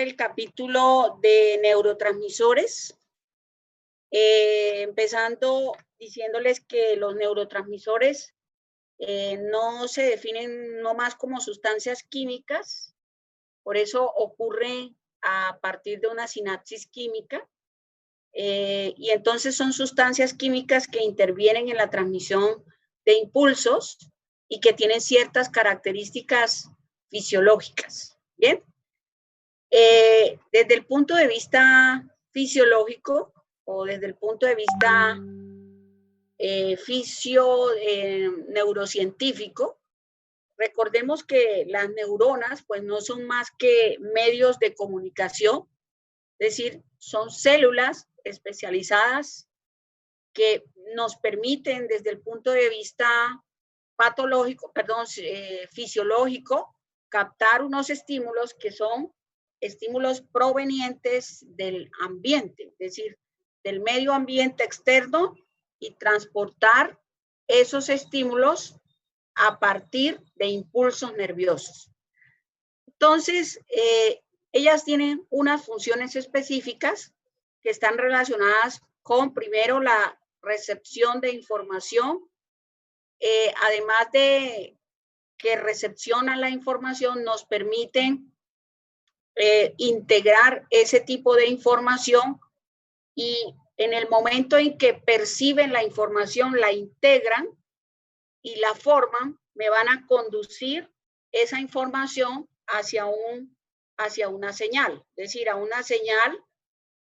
el capítulo de neurotransmisores, empezando diciéndoles que los neurotransmisores no se definen nomás como sustancias químicas, por eso ocurre a partir de una sinapsis química, y entonces son sustancias químicas que intervienen en la transmisión de impulsos y que tienen ciertas características fisiológicas. Bien, desde el punto de vista fisiológico o desde el punto de vista neurocientífico, recordemos que las neuronas pues no son más que medios de comunicación, es decir, son células especializadas que nos permiten desde el punto de vista fisiológico, captar unos estímulos que son estímulos provenientes del ambiente, es decir, del medio ambiente externo, y transportar esos estímulos a partir de impulsos nerviosos. Entonces, ellas tienen unas funciones específicas que están relacionadas con, primero, la recepción de información, además de que recepcionan la información, nos permiten integrar ese tipo de información, y en el momento en que perciben la información, la integran y la forman, me van a conducir esa información hacia una señal, es decir, a una señal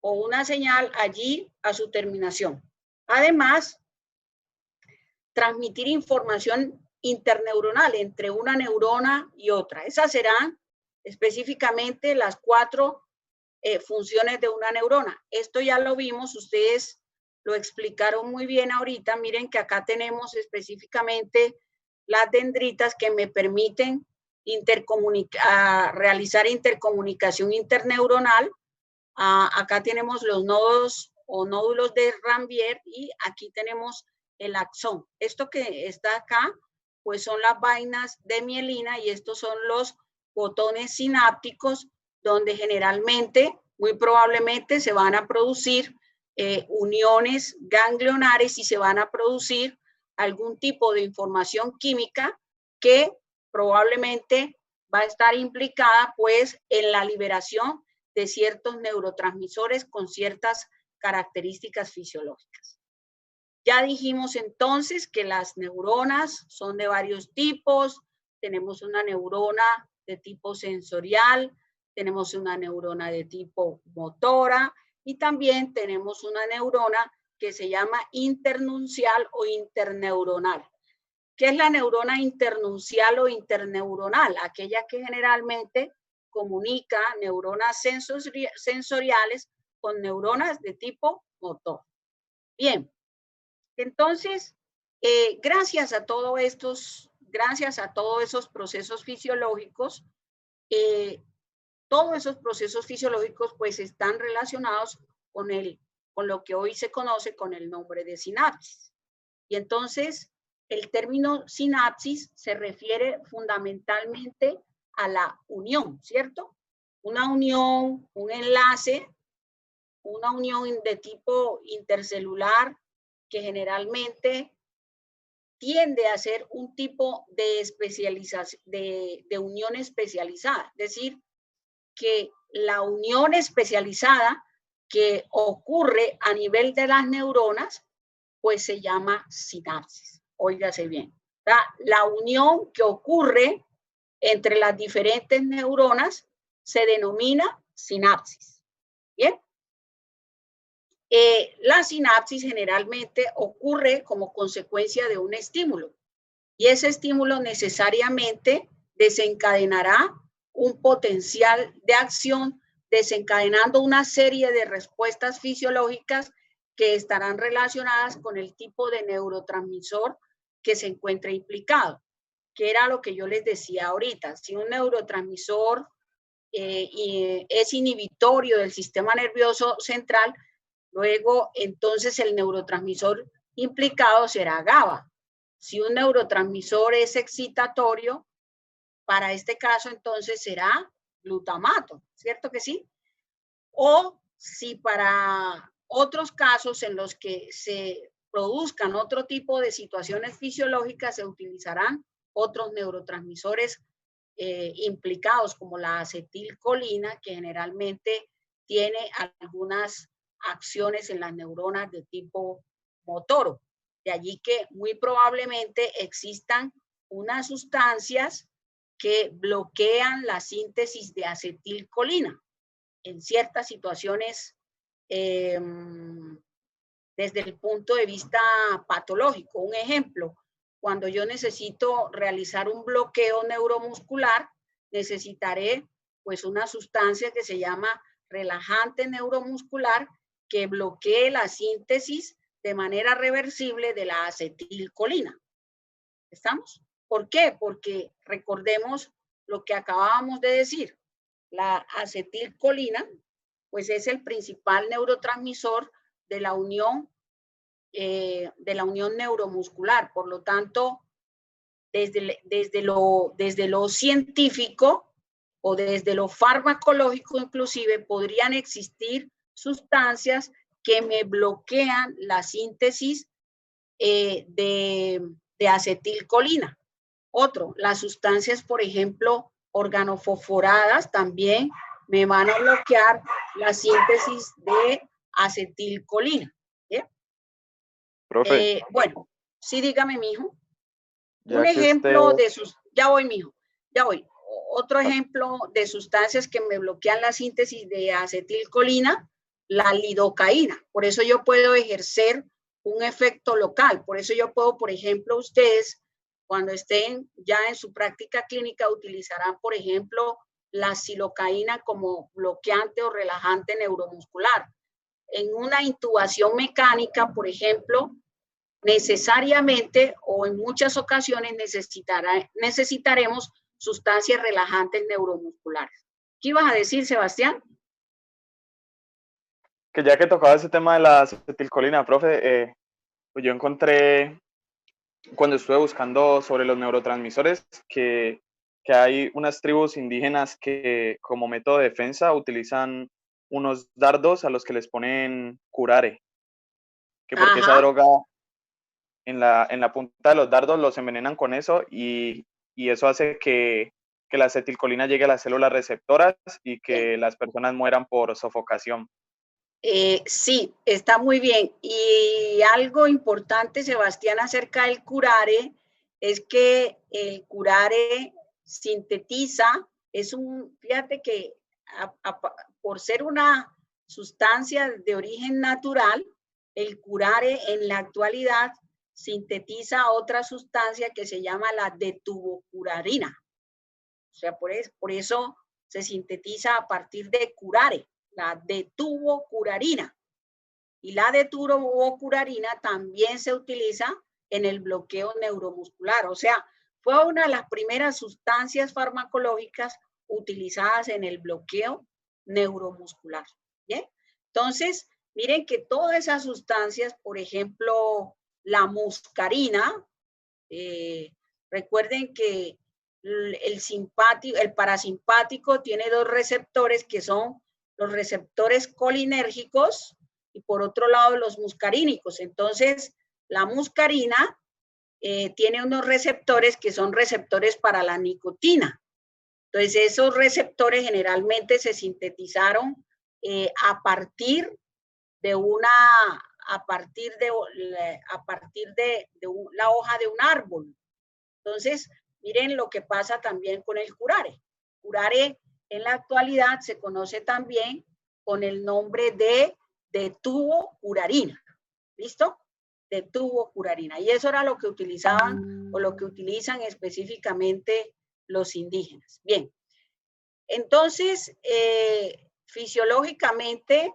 o una señal allí a su terminación. Además, transmitir información interneuronal entre una neurona y otra. Esas serán específicamente las 4 funciones de una neurona. Esto ya lo vimos, ustedes lo explicaron muy bien ahorita. Miren que acá tenemos específicamente las dendritas que me permiten realizar intercomunicación interneuronal. Acá tenemos los nodos o nódulos de Ranvier, y aquí tenemos el axón. Esto que está acá, pues son las vainas de mielina, y estos son los botones sinápticos, donde generalmente, muy probablemente, se van a producir uniones ganglionares y se van a producir algún tipo de información química que probablemente va a estar implicada pues en la liberación de ciertos neurotransmisores con ciertas características fisiológicas. Ya dijimos entonces que las neuronas son de varios tipos. Tenemos una neurona de tipo sensorial, tenemos una neurona de tipo motora, y también tenemos una neurona que se llama internuncial o interneuronal. ¿Qué es la neurona internuncial o interneuronal? Aquella que generalmente comunica neuronas sensoriales con neuronas de tipo motor. Bien, entonces, gracias a todos esos procesos fisiológicos, todos esos procesos fisiológicos pues están relacionados con lo que hoy se conoce con el nombre de sinapsis. Y entonces, el término sinapsis se refiere fundamentalmente a la unión, ¿cierto? Una unión, un enlace, una unión de tipo intercelular que generalmente tiende a ser un tipo de especialización, de unión especializada. Es decir, que la unión especializada que ocurre a nivel de las neuronas, pues se llama sinapsis. Óigase bien. La unión que ocurre entre las diferentes neuronas se denomina sinapsis. Bien. La sinapsis generalmente ocurre como consecuencia de un estímulo, y ese estímulo necesariamente desencadenará un potencial de acción, desencadenando una serie de respuestas fisiológicas que estarán relacionadas con el tipo de neurotransmisor que se encuentra implicado, que era lo que yo les decía ahorita. Si un neurotransmisor es inhibitorio del sistema nervioso central, luego entonces el neurotransmisor implicado será GABA. Si un neurotransmisor es excitatorio, para este caso entonces será glutamato, ¿cierto que sí? O si para otros casos en los que se produzcan otro tipo de situaciones fisiológicas, se utilizarán otros neurotransmisores implicados, como la acetilcolina, que generalmente tiene algunas acciones en las neuronas de tipo motoro. De allí que muy probablemente existan unas sustancias que bloquean la síntesis de acetilcolina en ciertas situaciones desde el punto de vista patológico. Un ejemplo, cuando yo necesito realizar un bloqueo neuromuscular, necesitaré pues una sustancia que se llama relajante neuromuscular que bloquee la síntesis de manera reversible de la acetilcolina. ¿Estamos? ¿Por qué? Porque recordemos lo que acabábamos de decir. La acetilcolina, pues es el principal neurotransmisor de la unión neuromuscular. Por lo tanto, desde lo científico o desde lo farmacológico inclusive, podrían existir sustancias que me bloquean la síntesis de acetilcolina. Otro, las sustancias, por ejemplo, organofosforadas también me van a bloquear la síntesis de acetilcolina. ¿Bien? Profe, Bueno, sí, dígame, mijo. Un ya que usted... ejemplo de sus... Ya voy, mijo, ya voy. Otro ejemplo de sustancias que me bloquean la síntesis de acetilcolina, la lidocaína. Por eso yo puedo ejercer un efecto local. Por eso yo puedo, por ejemplo, ustedes, cuando estén ya en su práctica clínica, utilizarán, por ejemplo, la silocaína como bloqueante o relajante neuromuscular. En una intubación mecánica, por ejemplo, necesariamente o en muchas ocasiones necesitaremos sustancias relajantes neuromusculares. ¿Qué ibas a decir, Sebastián? Que ya que tocaba ese tema de la acetilcolina, profe, pues yo encontré, cuando estuve buscando sobre los neurotransmisores, que hay unas tribus indígenas que como método de defensa utilizan unos dardos a los que les ponen curare, que porque esa droga en la punta de los dardos los envenenan con eso y eso hace que la acetilcolina llegue a las células receptoras y que las personas mueran por sofocación. Sí, está muy bien. Y algo importante, Sebastián, acerca del curare, es que el curare sintetiza, fíjate que por ser una sustancia de origen natural, el curare en la actualidad sintetiza otra sustancia que se llama la detubocurarina. O sea, por eso se sintetiza a partir de curare, la detubocurarina. Y la detubocurarina también se utiliza en el bloqueo neuromuscular. O sea, fue una de las primeras sustancias farmacológicas utilizadas en el bloqueo neuromuscular. ¿Bien? Entonces, miren que todas esas sustancias, por ejemplo, la muscarina, recuerden que el parasimpático tiene dos receptores que son los receptores colinérgicos y por otro lado los muscarínicos. Entonces, la muscarina tiene unos receptores que son receptores para la nicotina. Entonces, esos receptores generalmente se sintetizaron a partir de la hoja de un árbol. Entonces, miren lo que pasa también con el curare. Curare en la actualidad se conoce también con el nombre de detubocurarina. ¿Listo? Detubocurarina. Y eso era lo que utilizaban o lo que utilizan específicamente los indígenas. Bien. Entonces, fisiológicamente,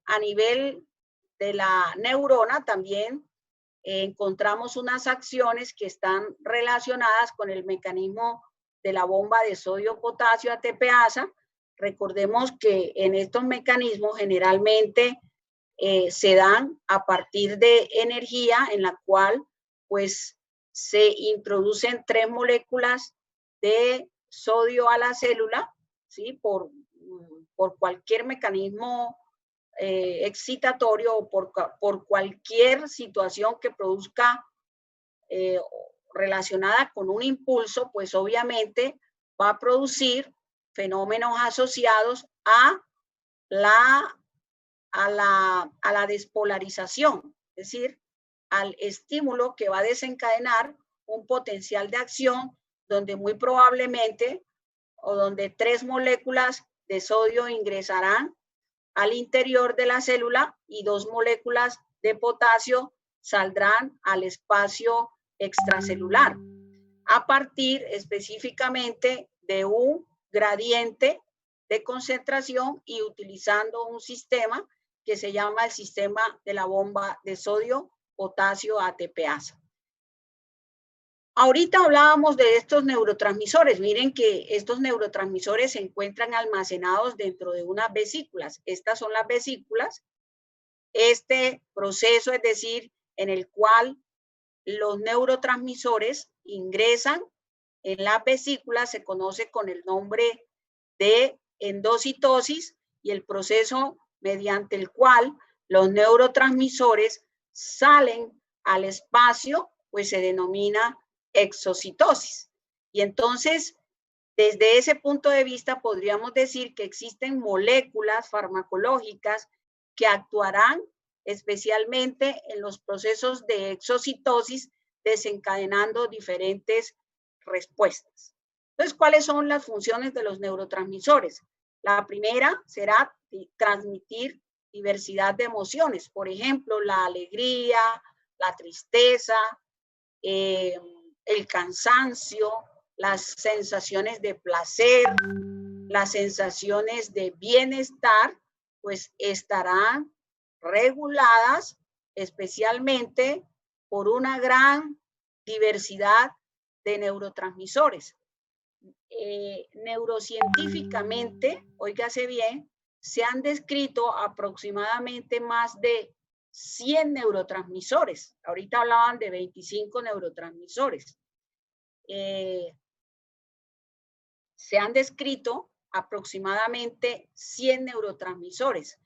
a nivel de la neurona también encontramos unas acciones que están relacionadas con el mecanismo de la bomba de sodio-potasio ATPasa. Recordemos que en estos mecanismos generalmente se dan a partir de energía en la cual pues se introducen 3 moléculas de sodio a la célula, ¿sí? Por por cualquier mecanismo excitatorio o por cualquier situación que produzca relacionada con un impulso, pues obviamente va a producir fenómenos asociados a la despolarización, es decir, al estímulo que va a desencadenar un potencial de acción donde muy probablemente o donde 3 moléculas de sodio ingresarán al interior de la célula y 2 moléculas de potasio saldrán al espacio extracelular a partir específicamente de un gradiente de concentración y utilizando un sistema que se llama el sistema de la bomba de sodio, potasio, ATPasa. Ahorita hablábamos de estos neurotransmisores. Miren que estos neurotransmisores se encuentran almacenados dentro de unas vesículas. Estas son las vesículas. Este proceso, es decir, en el cual los neurotransmisores ingresan en las vesículas, se conoce con el nombre de endocitosis, y el proceso mediante el cual los neurotransmisores salen al espacio, pues se denomina exocitosis. Y entonces, desde ese punto de vista, podríamos decir que existen moléculas farmacológicas que actuarán especialmente en los procesos de exocitosis, desencadenando diferentes respuestas. Entonces, ¿cuáles son las funciones de los neurotransmisores? La primera será transmitir diversidad de emociones, por ejemplo, la alegría, la tristeza, el cansancio, las sensaciones de placer, las sensaciones de bienestar, pues estarán reguladas especialmente por una gran diversidad de neurotransmisores. Neurocientíficamente, óigase bien, se han descrito aproximadamente más de 100 neurotransmisores. Ahorita hablaban de 25 neurotransmisores. Se han descrito aproximadamente 100 neurotransmisores,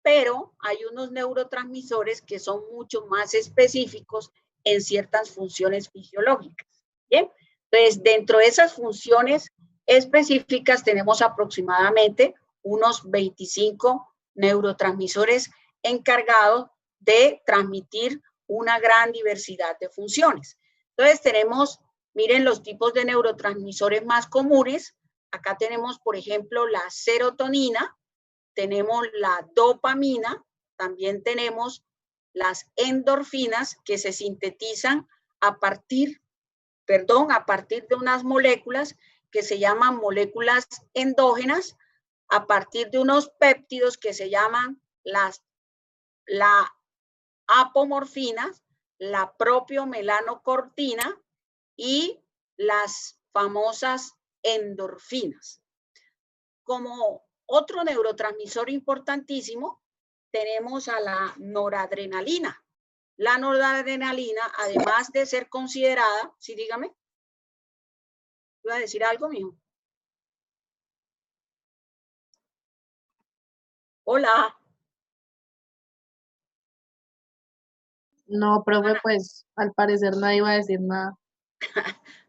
pero hay unos neurotransmisores que son mucho más específicos en ciertas funciones fisiológicas. ¿Bien? Entonces, dentro de esas funciones específicas tenemos aproximadamente unos 25 neurotransmisores encargados de transmitir una gran diversidad de funciones. Entonces, tenemos, miren los tipos de neurotransmisores más comunes. Acá tenemos, por ejemplo, la serotonina, tenemos la dopamina, también tenemos las endorfinas que se sintetizan a partir de unas moléculas que se llaman moléculas endógenas, a partir de unos péptidos que se llaman la apomorfina, la propiomelanocortina y las famosas endorfinas. Como otro neurotransmisor importantísimo, tenemos a la noradrenalina. La noradrenalina, además de ser considerada, sí, dígame. ¿Iba a decir algo, mijo? Hola. No, profe, pues al parecer nadie iba a decir nada.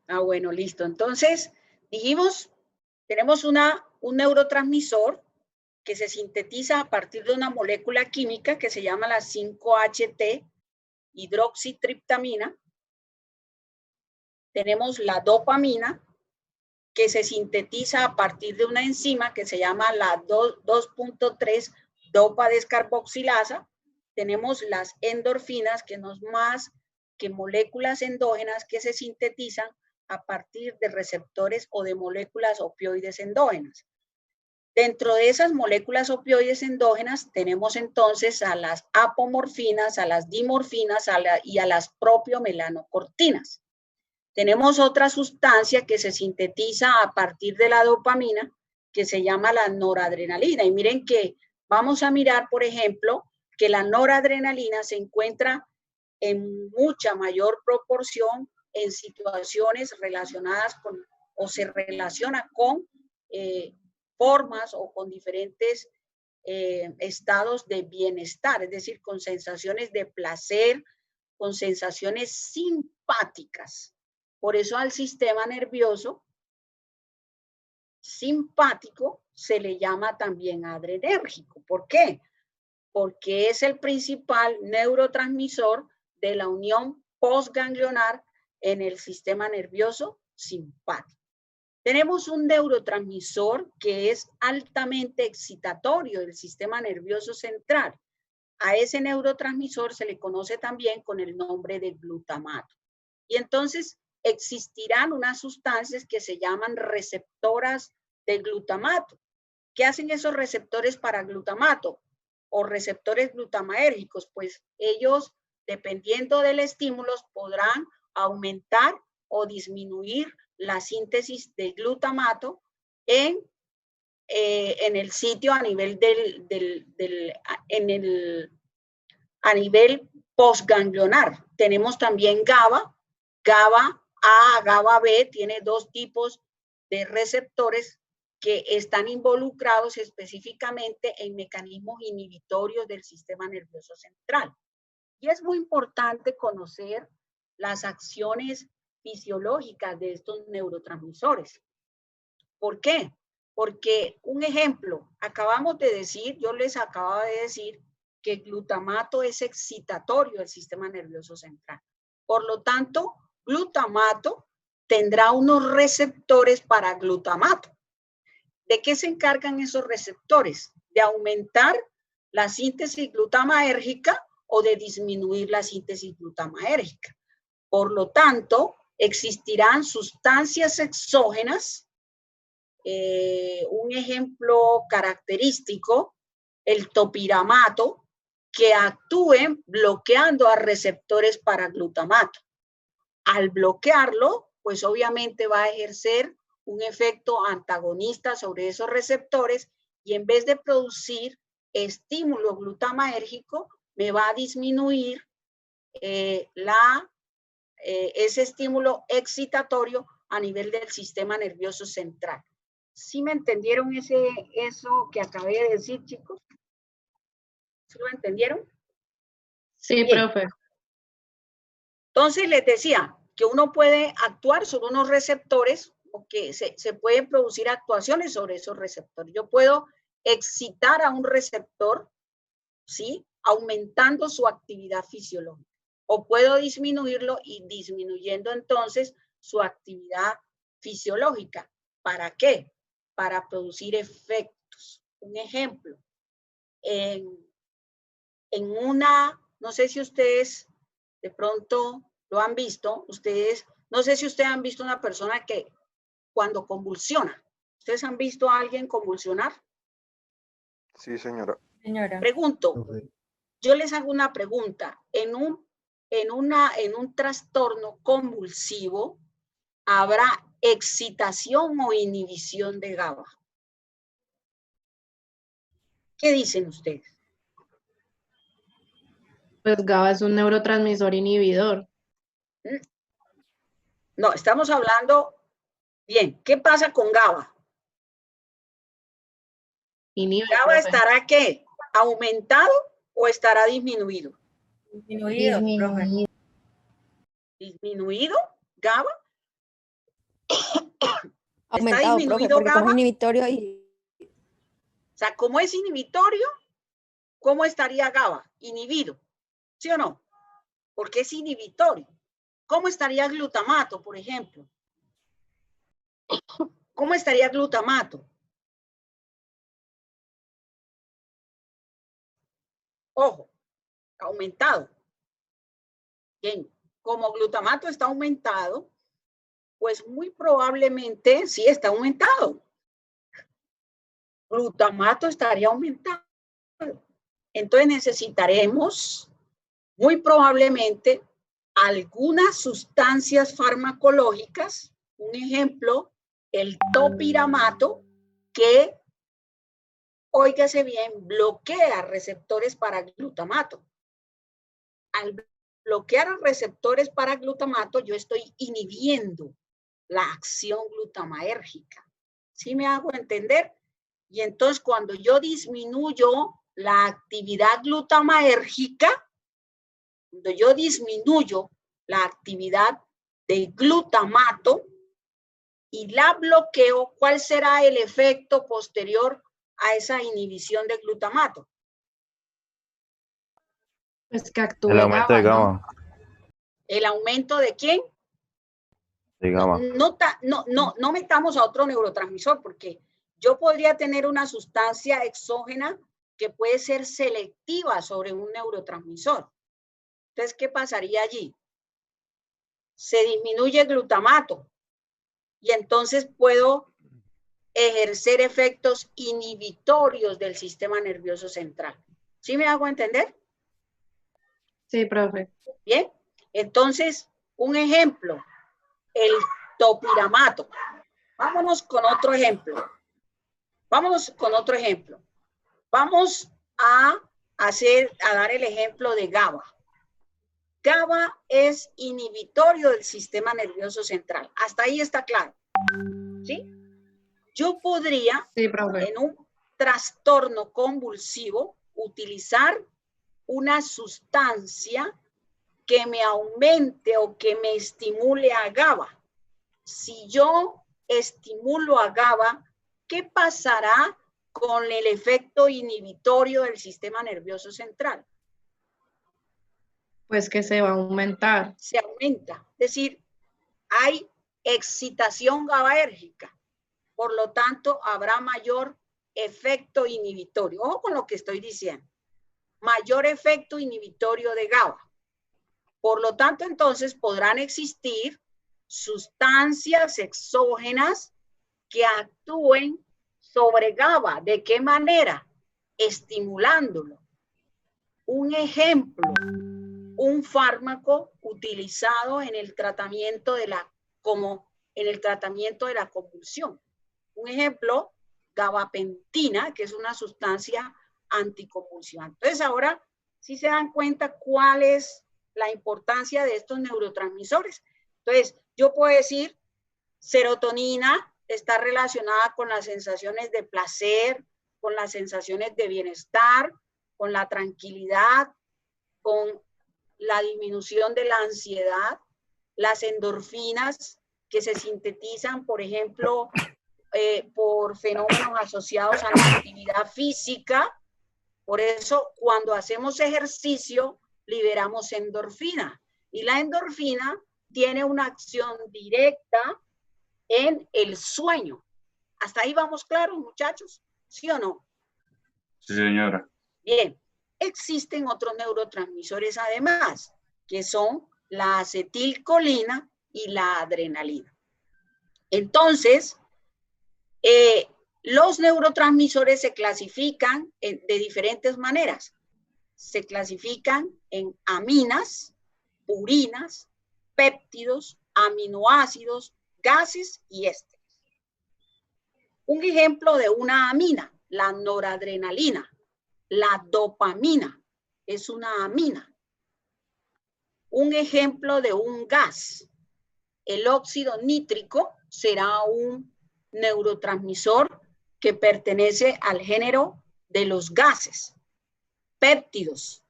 Bueno, listo. Entonces, dijimos, tenemos un neurotransmisor que se sintetiza a partir de una molécula química que se llama la 5-HT hidroxitriptamina. Tenemos la dopamina, que se sintetiza a partir de una enzima que se llama la 2.3 dopa descarboxilasa. Tenemos las endorfinas, que no es más que moléculas endógenas que se sintetizan a partir de receptores o de moléculas opioides endógenas. Dentro de esas moléculas opioides endógenas tenemos entonces a las apomorfinas, a las dimorfinas y a las propiomelanocortinas. Tenemos otra sustancia que se sintetiza a partir de la dopamina, que se llama la noradrenalina. Y miren que vamos a mirar, por ejemplo, que la noradrenalina se encuentra en mucha mayor proporción en situaciones relacionadas con, o se relaciona con formas o con diferentes estados de bienestar, es decir, con sensaciones de placer, con sensaciones simpáticas. Por eso al sistema nervioso simpático se le llama también adrenérgico. ¿Por qué? Porque es el principal neurotransmisor de la unión postganglionar en el sistema nervioso simpático. Tenemos un neurotransmisor que es altamente excitatorio del sistema nervioso central. A ese neurotransmisor se le conoce también con el nombre de glutamato. Y entonces existirán unas sustancias que se llaman receptoras de glutamato. ¿Qué hacen esos receptores para glutamato o receptores glutamatérgicos? Pues ellos, dependiendo del estímulo, podrán aumentar o disminuir la síntesis de glutamato en el sitio a nivel a nivel postganglionar. Tenemos también GABA, GABA A, GABA B, tiene dos tipos de receptores que están involucrados específicamente en mecanismos inhibitorios del sistema nervioso central. Y es muy importante conocer las acciones fisiológicas de estos neurotransmisores. ¿Por qué? Porque, un ejemplo, acabamos de decir, yo les acababa de decir que el glutamato es excitatorio del sistema nervioso central. Por lo tanto, glutamato tendrá unos receptores para glutamato. ¿De qué se encargan esos receptores? De aumentar la síntesis glutamatérgica o de disminuir la síntesis glutamatérgica. Por lo tanto, existirán sustancias exógenas. Un ejemplo característico, el topiramato, que actúen bloqueando a receptores para glutamato. Al bloquearlo, pues obviamente va a ejercer un efecto antagonista sobre esos receptores y en vez de producir estímulo glutamatérgico, me va a disminuir ese estímulo excitatorio a nivel del sistema nervioso central. ¿Sí me entendieron eso que acabé de decir, chicos? ¿Sí lo entendieron? Sí, bien. profe. Entonces les decía que uno puede actuar sobre unos receptores o que se pueden producir actuaciones sobre esos receptores. Yo puedo excitar a un receptor, ¿sí? Aumentando su actividad fisiológica. O puedo disminuirlo y disminuyendo entonces su actividad fisiológica. ¿Para qué? Para producir efectos. Un ejemplo, no sé si ustedes de pronto lo han visto, no sé si ustedes han visto una persona que cuando convulsiona, ¿ustedes han visto a alguien convulsionar? Sí, señora. Pregunto, yo les hago una pregunta, en un trastorno convulsivo, ¿habrá excitación o inhibición de GABA? ¿Qué dicen ustedes? Pues GABA es un neurotransmisor inhibidor. No, estamos hablando, bien, ¿qué pasa con GABA? Inhibe, ¿GABA profe. estará qué? ¿Aumentado o estará disminuido? Disminuido. ¿Disminuido GABA? Aumentado, ¿Está profe, disminuido porque como GABA? es inhibitorio y... O sea, como es inhibitorio, ¿cómo estaría GABA? Inhibido, ¿sí o no? Porque es inhibitorio. ¿Cómo estaría glutamato, por ejemplo? ¿Cómo estaría glutamato? Ojo, aumentado. Bien, como glutamato está aumentado, pues muy probablemente sí está aumentado. Glutamato estaría aumentado. Entonces necesitaremos muy probablemente algunas sustancias farmacológicas, un ejemplo, el topiramato, que, óigase bien, bloquea receptores para glutamato. Al bloquear receptores para glutamato, yo estoy inhibiendo la acción glutamatérgica. ¿Sí me hago entender? Y entonces cuando yo disminuyo la actividad glutamatérgica, cuando yo disminuyo la actividad de glutamato y la bloqueo, ¿cuál será el efecto posterior a esa inhibición de glutamato? Pues que actúe El aumento de GABA, ¿no? GABA. ¿El aumento de quién? De GABA. No metamos a otro neurotransmisor, porque yo podría tener una sustancia exógena que puede ser selectiva sobre un neurotransmisor. Entonces, ¿qué pasaría allí? Se disminuye el glutamato y entonces puedo ejercer efectos inhibitorios del sistema nervioso central. ¿Sí me hago entender? Sí, profe. Bien, entonces, un ejemplo, el topiramato. Vámonos con otro ejemplo. Vamos a dar el ejemplo de GABA. GABA es inhibitorio del sistema nervioso central. Hasta ahí está claro. ¿Sí? Yo podría, Sí, profe. en un trastorno convulsivo, utilizar una sustancia que me aumente o que me estimule a GABA. Si yo estimulo a GABA, ¿qué pasará con el efecto inhibitorio del sistema nervioso central? Pues que se va a aumentar. Se aumenta. Es decir, hay excitación GABAérgica. Por lo tanto, habrá mayor efecto inhibitorio. Ojo con lo que estoy diciendo. Mayor efecto inhibitorio de GABA. Por lo tanto, entonces podrán existir sustancias exógenas que actúen sobre GABA. ¿De qué manera? Estimulándolo. Un ejemplo, un fármaco utilizado en el tratamiento de la convulsión. Un ejemplo, gabapentina, que es una sustancia anticonvulsivante. Entonces ahora sí se dan cuenta cuál es la importancia de estos neurotransmisores. Entonces yo puedo decir, serotonina está relacionada con las sensaciones de placer, con las sensaciones de bienestar, con la tranquilidad, con la disminución de la ansiedad. Las endorfinas que se sintetizan, por ejemplo, por fenómenos asociados a la actividad física. Por eso, cuando hacemos ejercicio, liberamos endorfina. Y la endorfina tiene una acción directa en el sueño. ¿Hasta ahí vamos claros, muchachos? ¿Sí o no? Sí, señora. Bien. Existen otros neurotransmisores además, que son la acetilcolina y la adrenalina. Entonces, los neurotransmisores se clasifican de diferentes maneras. Se clasifican en aminas, purinas, péptidos, aminoácidos, gases y ésteres. Un ejemplo de una amina, la noradrenalina. La dopamina es una amina. Un ejemplo de un gas, el óxido nítrico, será un neurotransmisor que pertenece al género de los gases. Péptidos,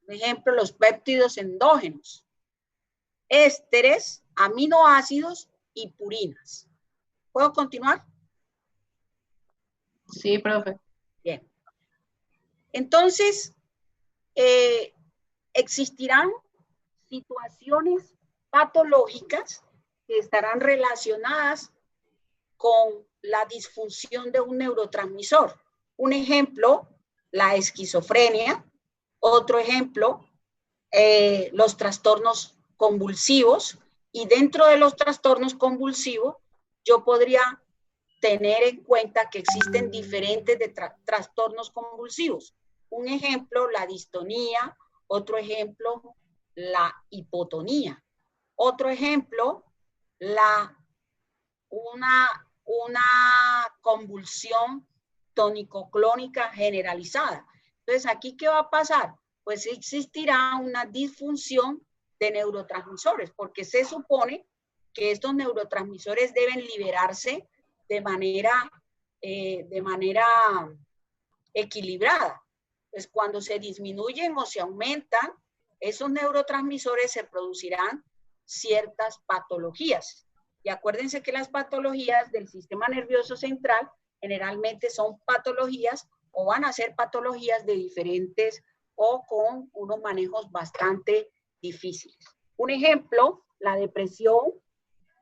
por ejemplo, los péptidos endógenos. Ésteres, aminoácidos y purinas. ¿Puedo continuar? Sí, profe. Bien. Entonces, existirán situaciones patológicas que estarán relacionadas con la disfunción de un neurotransmisor. Un ejemplo, la esquizofrenia. Otro ejemplo, los trastornos convulsivos. Y dentro de los trastornos convulsivos, yo podría tener en cuenta que existen diferentes trastornos convulsivos. Un ejemplo, la distonía. Otro ejemplo, la hipotonía. Otro ejemplo, una convulsión tónico-clónica generalizada. Entonces, ¿aquí qué va a pasar? Pues existirá una disfunción de neurotransmisores, porque se supone que estos neurotransmisores deben liberarse de manera de manera equilibrada. Pues cuando se disminuyen o se aumentan esos neurotransmisores, se producirán ciertas patologías. Y acuérdense que las patologías del sistema nervioso central generalmente son patologías o van a ser patologías de diferentes o con unos manejos bastante difíciles. Un ejemplo, la depresión,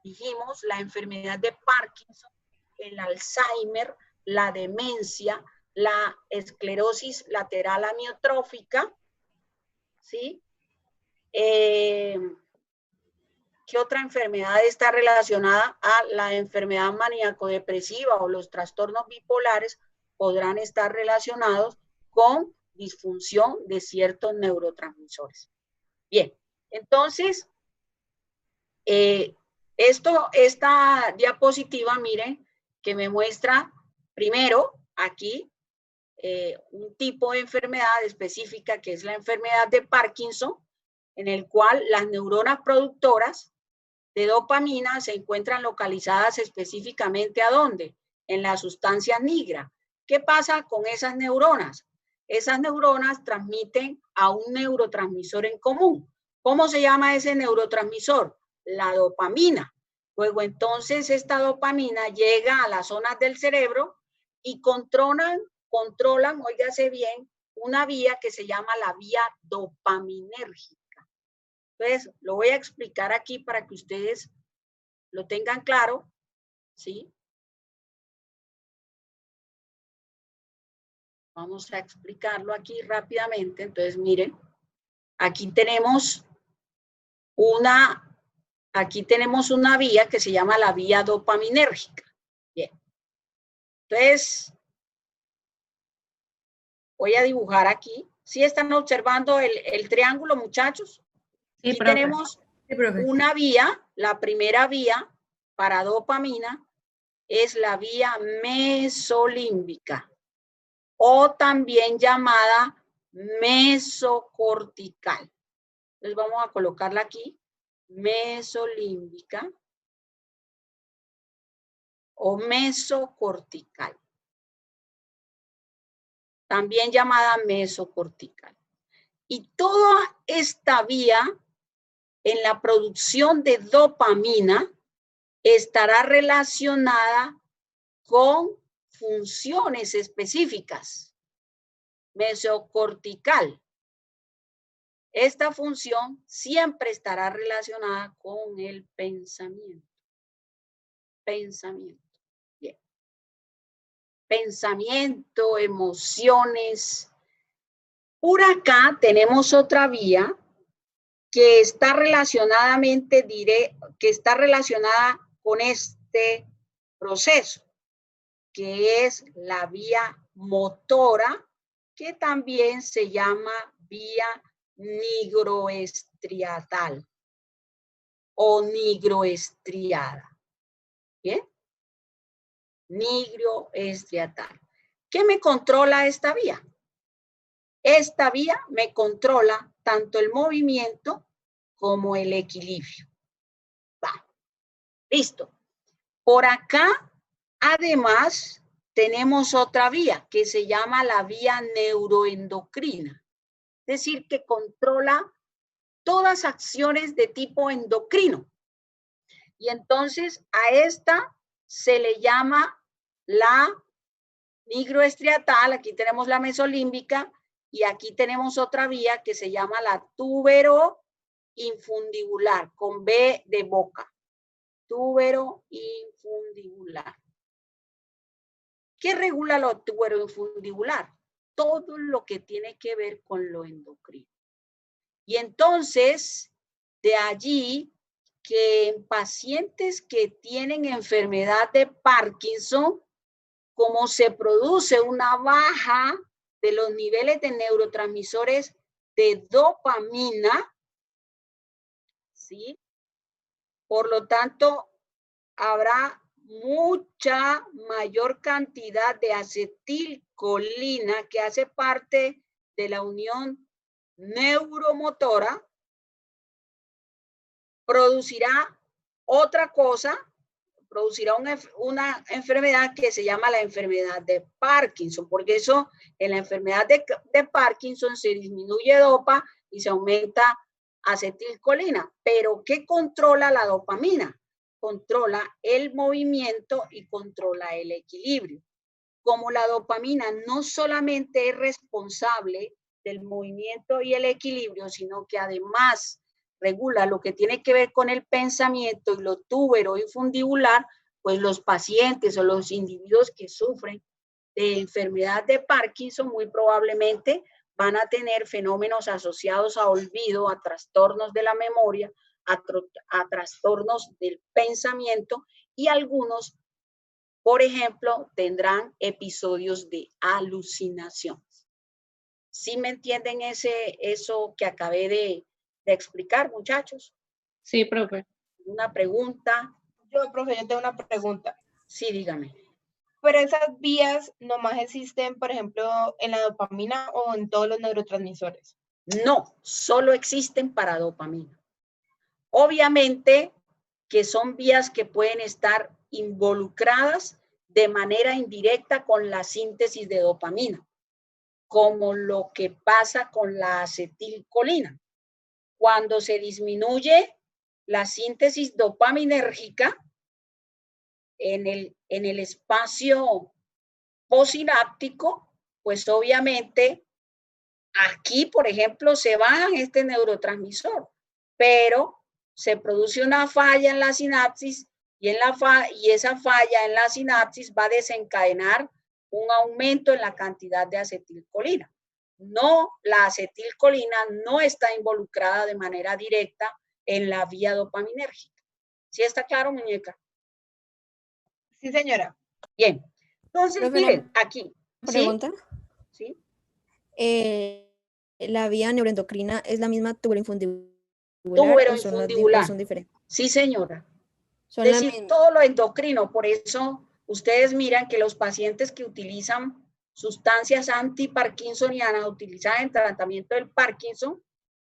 dijimos, la enfermedad de Parkinson, el Alzheimer, la demencia, la esclerosis lateral amiotrófica, ¿sí? ¿Qué otra enfermedad está relacionada a la enfermedad maníaco-depresiva o los trastornos bipolares? Podrán estar relacionados con disfunción de ciertos neurotransmisores. Bien, entonces, esta diapositiva, miren, que me muestra primero aquí un tipo de enfermedad específica que es la enfermedad de Parkinson, en el cual las neuronas productoras de dopamina se encuentran localizadas específicamente ¿a dónde? En la sustancia nigra. ¿Qué pasa con esas neuronas? Esas neuronas transmiten a un neurotransmisor en común. ¿Cómo se llama ese neurotransmisor? La dopamina. Luego entonces esta dopamina llega a las zonas del cerebro y controlan, óigase bien, una vía que se llama la vía dopaminérgica. Entonces, lo voy a explicar aquí para que ustedes lo tengan claro, ¿sí? Vamos a explicarlo aquí rápidamente. Entonces, miren, aquí tenemos una vía que se llama la vía dopaminérgica. Bien. Entonces, voy a dibujar aquí. ¿Sí están observando el triángulo, muchachos? Sí, Aquí profe. tenemos Sí, profe. una vía, la primera vía para dopamina es la vía mesolímbica o también llamada mesocortical. Entonces vamos a colocarla aquí, mesolímbica o mesocortical. También llamada mesocortical. Y toda esta vía en la producción de dopamina estará relacionada con funciones específicas. Mesocortical. Esta función siempre estará relacionada con el pensamiento. Pensamiento. Bien. Pensamiento, emociones. Por acá tenemos otra vía que está relacionada con este proceso, que es la vía motora, que también se llama vía nigroestriatal o nigroestriada. ¿Bien? Nigroestriatal. ¿Qué me controla esta vía? Esta vía me controla tanto el movimiento como el equilibrio. Va. Listo. Por acá, además, tenemos otra vía que se llama la vía neuroendocrina. Es decir, que controla todas acciones de tipo endocrino. Y entonces a esta se le llama la nigroestriatal, aquí tenemos la mesolímbica, y aquí tenemos otra vía que se llama la túbero-infundibular, con B de boca. Túbero-infundibular. ¿Qué regula lo túbero-infundibular? Todo lo que tiene que ver con lo endocrino. Y entonces, de allí que en pacientes que tienen enfermedad de Parkinson, como se produce una baja de los niveles de neurotransmisores de dopamina, ¿sí? Por lo tanto, habrá mucha mayor cantidad de acetilcolina que hace parte de la unión neuromotora, producirá otra cosa, producirá una enfermedad que se llama la enfermedad de Parkinson. Por eso en la enfermedad de Parkinson se disminuye dopa y se aumenta acetilcolina. Pero ¿qué controla la dopamina? Controla el movimiento y controla el equilibrio. Como la dopamina no solamente es responsable del movimiento y el equilibrio, sino que además regula lo que tiene que ver con el pensamiento y lo túbero y fundibular, pues los pacientes o los individuos que sufren de enfermedad de Parkinson muy probablemente van a tener fenómenos asociados a olvido, a trastornos de la memoria, a trastornos del pensamiento y algunos, por ejemplo, tendrán episodios de alucinaciones. ¿Sí me entienden eso que acabé de explicar, muchachos? Sí, profe. ¿Una pregunta? Profe, yo tengo una pregunta. Sí, dígame. Pero esas vías nomás existen, por ejemplo, en la dopamina o en todos los neurotransmisores. No, solo existen para dopamina. Obviamente que son vías que pueden estar involucradas de manera indirecta con la síntesis de dopamina, como lo que pasa con la acetilcolina. Cuando se disminuye la síntesis dopaminérgica en el espacio posináptico, pues obviamente aquí, por ejemplo, se va este neurotransmisor, pero se produce una falla en la sinapsis y esa falla en la sinapsis va a desencadenar un aumento en la cantidad de acetilcolina. No, la acetilcolina no está involucrada de manera directa en la vía dopaminérgica. ¿Sí está claro, muñeca? Sí, señora. Bien. Entonces, Profe, miren, aquí. Pregunta. ¿Sí? ¿La vía neuroendocrina es la misma tuberoinfundibular o son diferentes? Sí, señora. Son Es decir, todo lo endocrino, por eso ustedes miran que los pacientes que utilizan sustancias antiparkinsonianas utilizadas en tratamiento del Parkinson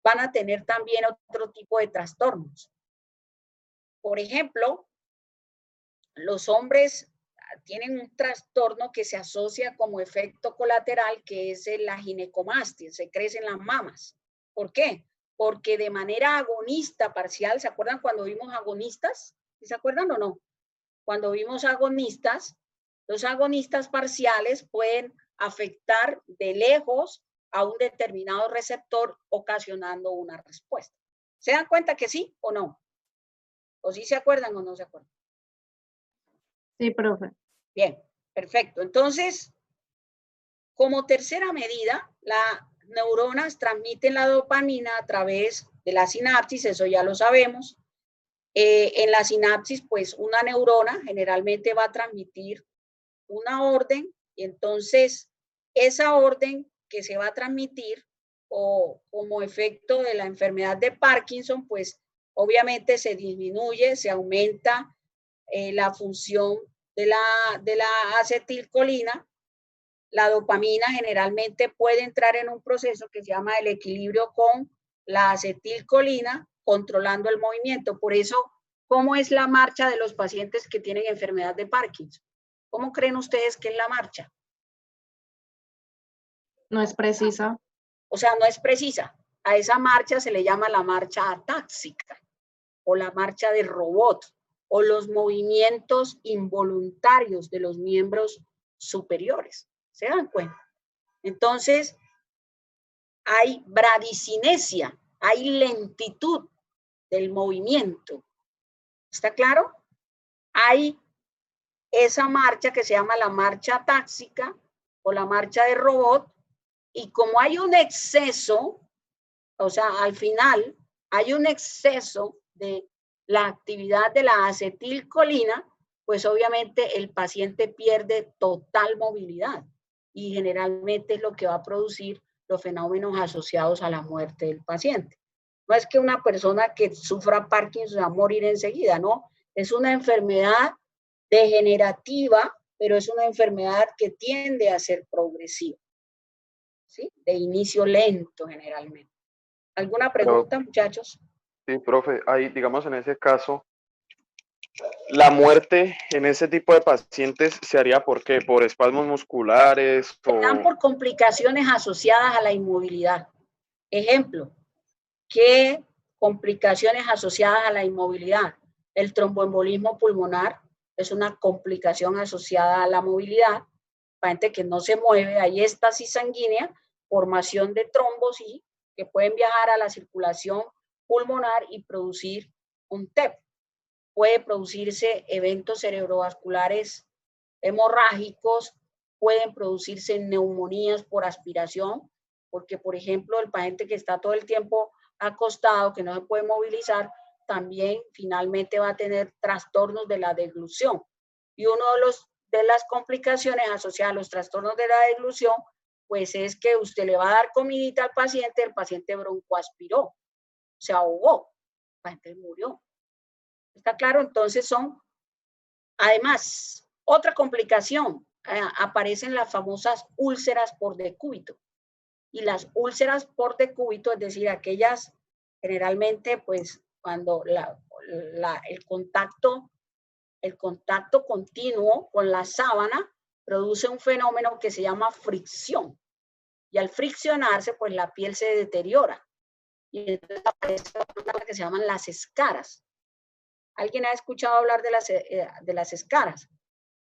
van a tener también otro tipo de trastornos. Por ejemplo, los hombres tienen un trastorno que se asocia como efecto colateral, que es la ginecomastia, se crecen las mamas. ¿Por qué? Porque de manera agonista parcial, ¿se acuerdan cuando vimos agonistas? ¿Se acuerdan o no? Cuando vimos agonistas, los agonistas parciales pueden afectar de lejos a un determinado receptor, ocasionando una respuesta. ¿Se dan cuenta que sí o no? ¿O sí se acuerdan o no se acuerdan? Sí, profe. Bien, perfecto. Entonces, como tercera medida, las neuronas transmiten la dopamina a través de la sinapsis, eso ya lo sabemos. En la sinapsis, pues una neurona generalmente va a transmitir una orden y entonces esa orden que se va a transmitir o como efecto de la enfermedad de Parkinson, pues obviamente se disminuye, se aumenta la función de la acetilcolina. La dopamina generalmente puede entrar en un proceso que se llama el equilibrio con la acetilcolina, controlando el movimiento. Por eso, ¿cómo es la marcha de los pacientes que tienen enfermedad de Parkinson? ¿Cómo creen ustedes que es la marcha? No es precisa. O sea, no es precisa. A esa marcha se le llama la marcha atáxica o la marcha de robot o los movimientos involuntarios de los miembros superiores. ¿Se dan cuenta? Entonces, hay bradicinesia, hay lentitud del movimiento. ¿Está claro? Hay esa marcha que se llama la marcha táxica o la marcha de robot, y como hay un exceso, o sea, al final hay un exceso de la actividad de la acetilcolina, pues obviamente el paciente pierde total movilidad y generalmente es lo que va a producir los fenómenos asociados a la muerte del paciente. No es que una persona que sufra Parkinson va a morir enseguida, no, es una enfermedad degenerativa, pero es una enfermedad que tiende a ser progresiva, ¿sí? De inicio lento generalmente. ¿Alguna pregunta, muchachos? Sí, profe, ahí, digamos, en ese caso, la muerte en ese tipo de pacientes se haría ¿por qué? ¿Por espasmos musculares? Dan por complicaciones asociadas a la inmovilidad. Ejemplo, ¿qué complicaciones asociadas a la inmovilidad? El tromboembolismo pulmonar es una complicación asociada a la movilidad. Gente que no se mueve, hay éstasis sanguínea, formación de trombos y que pueden viajar a la circulación pulmonar y producir un TEP. Puede producirse eventos cerebrovasculares hemorrágicos, pueden producirse neumonías por aspiración, porque por ejemplo el paciente que está todo el tiempo acostado, que no se puede movilizar, también finalmente va a tener trastornos de la deglución. Y uno de las complicaciones asociadas a los trastornos de la deglución, pues es que usted le va a dar comidita al paciente, el paciente broncoaspiró, se ahogó, el paciente murió. ¿Está claro? Entonces además, otra complicación, aparecen las famosas úlceras por decúbito. Y las úlceras por decúbito, es decir, aquellas generalmente, pues, cuando el contacto continuo con la sábana produce un fenómeno que se llama fricción. Y al friccionarse, pues la piel se deteriora. Y entonces aparece una que se llaman las escaras. ¿Alguien ha escuchado hablar de las escaras?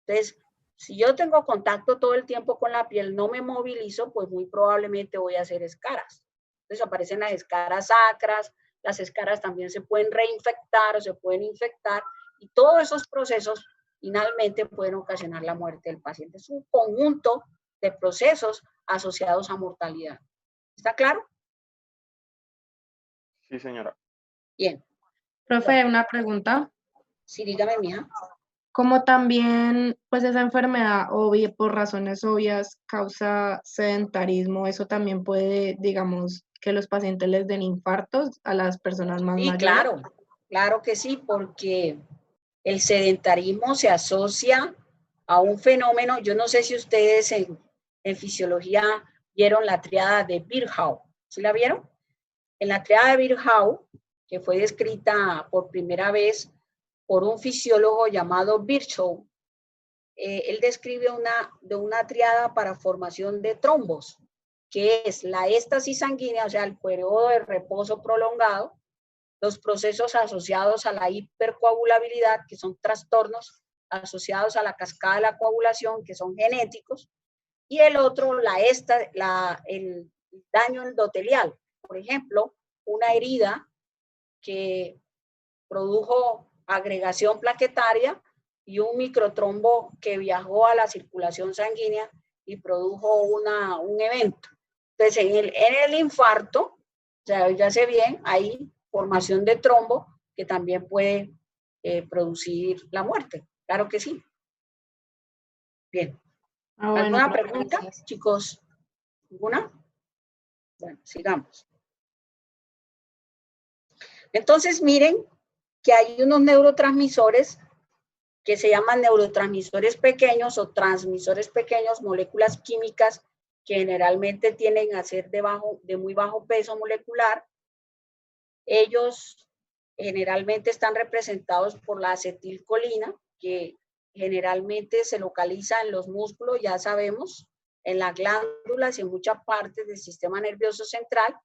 Entonces, si yo tengo contacto todo el tiempo con la piel, no me movilizo, pues muy probablemente voy a hacer escaras. Entonces aparecen las escaras sacras, las escaras también se pueden reinfectar o se pueden infectar, y todos esos procesos finalmente pueden ocasionar la muerte del paciente. Es un conjunto de procesos asociados a mortalidad. ¿Está claro? Sí, señora. Bien. Profe, una pregunta. Sí, dígame, mija. Como también, pues esa enfermedad obvia, por razones obvias, causa sedentarismo, eso también puede, digamos, que los pacientes les den infartos a las personas más Sí, mayores. claro que sí, porque el sedentarismo se asocia a un fenómeno. Yo no sé si ustedes en fisiología vieron la triada de Virchow. ¿Sí la vieron? En la triada de Virchow, que fue descrita por primera vez por un fisiólogo llamado Virchow, él describe una triada para formación de trombos, que es la éstasis sanguínea, o sea, el periodo de reposo prolongado, los procesos asociados a la hipercoagulabilidad, que son trastornos asociados a la cascada de la coagulación, que son genéticos, y el otro, el daño endotelial. Por ejemplo, una herida que produjo agregación plaquetaria y un microtrombo que viajó a la circulación sanguínea y produjo un evento. Entonces, en el infarto, o sea, ya sé bien, hay formación de trombo que también puede producir la muerte. Claro que sí. Bien. Bueno, ¿Alguna profe, pregunta, gracias. chicos? ¿Alguna? Bueno, sigamos. Entonces, miren que hay unos neurotransmisores que se llaman neurotransmisores pequeños o transmisores pequeños, moléculas químicas que generalmente tienden a ser de muy bajo peso molecular. Ellos generalmente están representados por la acetilcolina, que generalmente se localiza en los músculos, ya sabemos, en las glándulas y en muchas partes del sistema nervioso central.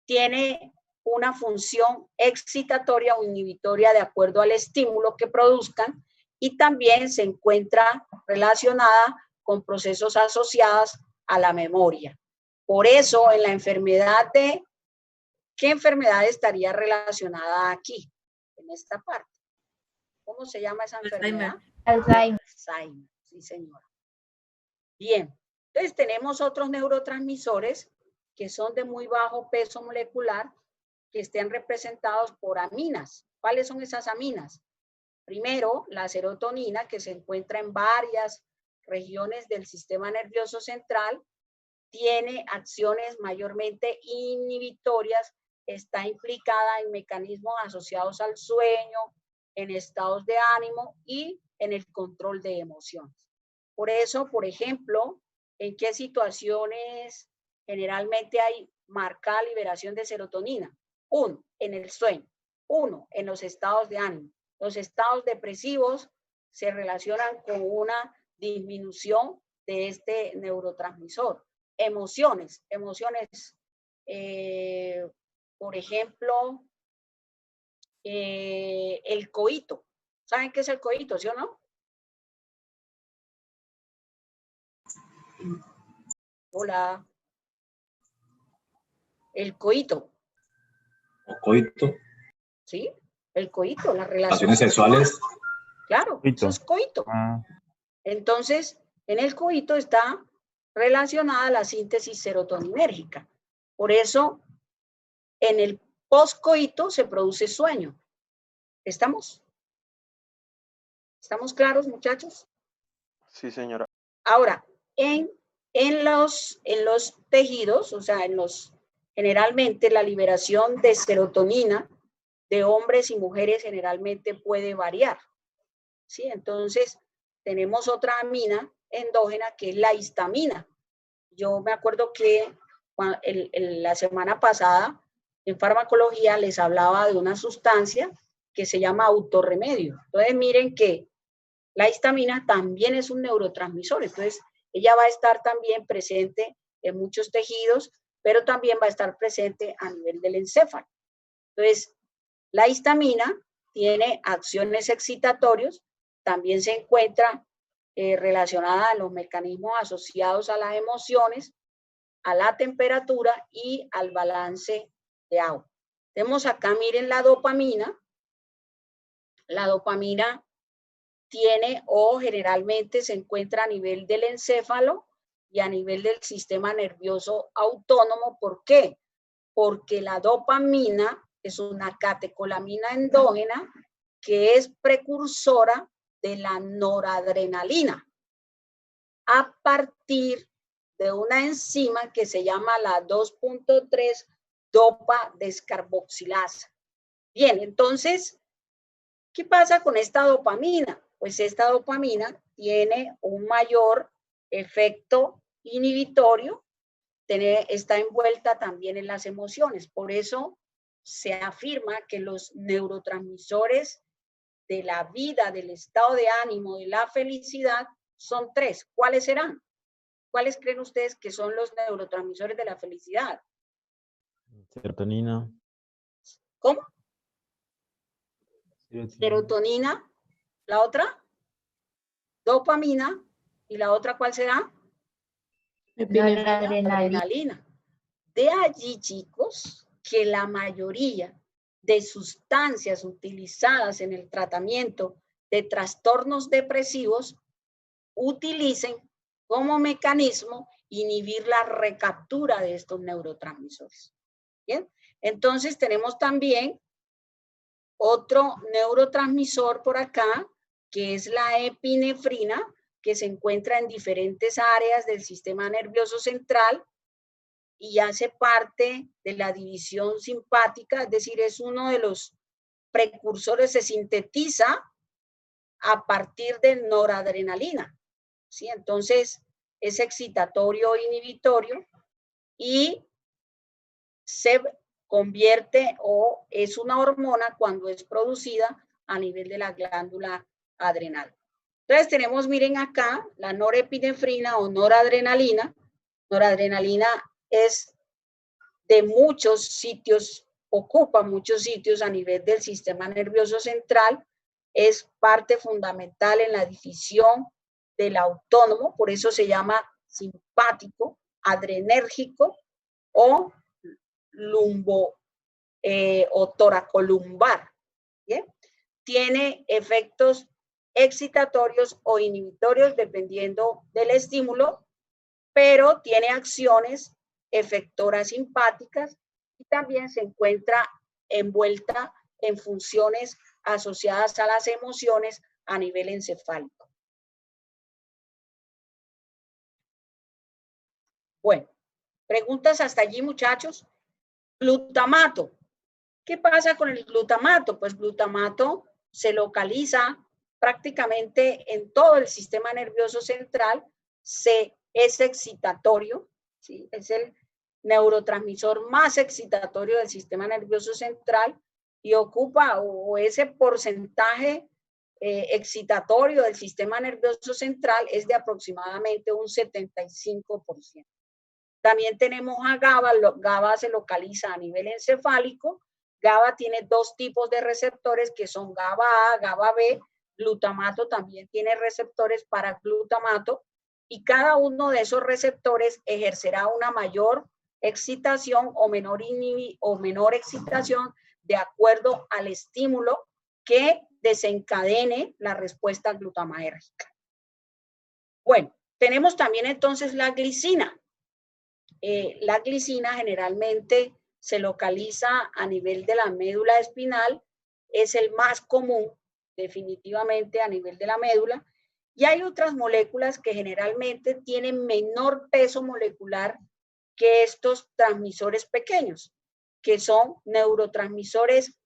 Tiene una función excitatoria o inhibitoria de acuerdo al estímulo que produzcan, y también se encuentra relacionada con procesos asociados a la memoria. Por eso, en la enfermedad ¿qué enfermedad estaría relacionada aquí, en esta parte? ¿Cómo se llama esa enfermedad? Alzheimer. Alzheimer, sí, señora. Bien, entonces tenemos otros neurotransmisores que son de muy bajo peso molecular, que estén representados por aminas. ¿Cuáles son esas aminas? Primero, la serotonina, que se encuentra en varias regiones del sistema nervioso central, tiene acciones mayormente inhibitorias, está implicada en mecanismos asociados al sueño, en estados de ánimo y en el control de emociones. Por eso, por ejemplo, ¿en qué situaciones generalmente hay marcada liberación de serotonina? Uno, en el sueño. Uno, en los estados de ánimo. Los estados depresivos se relacionan con una disminución de este neurotransmisor. Emociones, por ejemplo, el coito. ¿Saben qué es el coito, sí o no? Hola. El coito. O coito. ¿Sí? El coito, la relación Relaciones sexuales. Claro, Coito. eso es coito. Ah, Entonces, en el coito está relacionada la síntesis serotoninérgica. Por eso, en el poscoito se produce sueño. ¿Estamos? ¿Estamos claros, muchachos? Sí, señora. Ahora, en los tejidos, o sea, generalmente la liberación de serotonina de hombres y mujeres generalmente puede variar. ¿Sí? Entonces, tenemos otra amina endógena que es la histamina. Yo me acuerdo que la semana pasada en farmacología les hablaba de una sustancia que se llama autorremedio. Entonces, miren que la histamina también es un neurotransmisor. Entonces, ella va a estar también presente en muchos tejidos, pero también va a estar presente a nivel del encéfalo. Entonces, la histamina tiene acciones excitatorios, también se encuentra relacionada a los mecanismos asociados a las emociones, a la temperatura y al balance de agua. Tenemos acá, miren, la dopamina. La dopamina tiene o generalmente se encuentra a nivel del encéfalo y a nivel del sistema nervioso autónomo. ¿Por qué? Porque la dopamina es una catecolamina endógena que es precursora de la noradrenalina a partir de una enzima que se llama la 2.3 dopa descarboxilasa. Bien, entonces, ¿qué pasa con esta dopamina? Pues esta dopamina tiene un mayor efecto inhibitorio, está envuelta también en las emociones. Por eso se afirma que los neurotransmisores de la vida, del estado de ánimo, de la felicidad, son 3. ¿Cuáles serán? ¿Cuáles creen ustedes que son los neurotransmisores de la felicidad? serotonina. ¿Cómo? Serotonina. ¿La otra? Dopamina. ¿Y la otra cuál será? Adrenalina. De allí, chicos, que la mayoría de sustancias utilizadas en el tratamiento de trastornos depresivos utilicen como mecanismo inhibir la recaptura de estos neurotransmisores. Bien, entonces tenemos también otro neurotransmisor por acá, que es la epinefrina, que se encuentra en diferentes áreas del sistema nervioso central y hace parte de la división simpática, es decir, es uno de los precursores, se sintetiza a partir de noradrenalina, ¿sí? Entonces, es excitatorio inhibitorio y se convierte o es una hormona cuando es producida a nivel de la glándula adrenal. Entonces tenemos, miren acá, la norepinefrina o noradrenalina. Noradrenalina es de muchos sitios, ocupa muchos sitios a nivel del sistema nervioso central, es parte fundamental en la división del autónomo, por eso se llama simpático, adrenérgico o lumbo o toracolumbar. ¿Bien? Tiene efectos excitatorios o inhibitorios dependiendo del estímulo, pero tiene acciones efectoras simpáticas y también se encuentra envuelta en funciones asociadas a las emociones a nivel encefálico. Bueno, preguntas hasta allí, muchachos. Glutamato. ¿Qué pasa con el glutamato? Pues glutamato se localiza prácticamente en todo el sistema nervioso central, es excitatorio, ¿sí? Es el neurotransmisor más excitatorio del sistema nervioso central y ocupa, o ese porcentaje excitatorio del sistema nervioso central es de aproximadamente un 75%. También tenemos a GABA. GABA se localiza a nivel encefálico. GABA tiene dos tipos de receptores que son GABA A, GABA B. Glutamato también tiene receptores para glutamato, y cada uno de esos receptores ejercerá una mayor excitación o menor excitación de acuerdo al estímulo que desencadene la respuesta glutamatérgica. Bueno, tenemos también entonces la glicina. La glicina generalmente se localiza a nivel de la médula espinal, es el más común definitivamente a nivel de la médula, y hay otras moléculas que generalmente tienen menor peso molecular que estos transmisores pequeños, que son neurotransmisores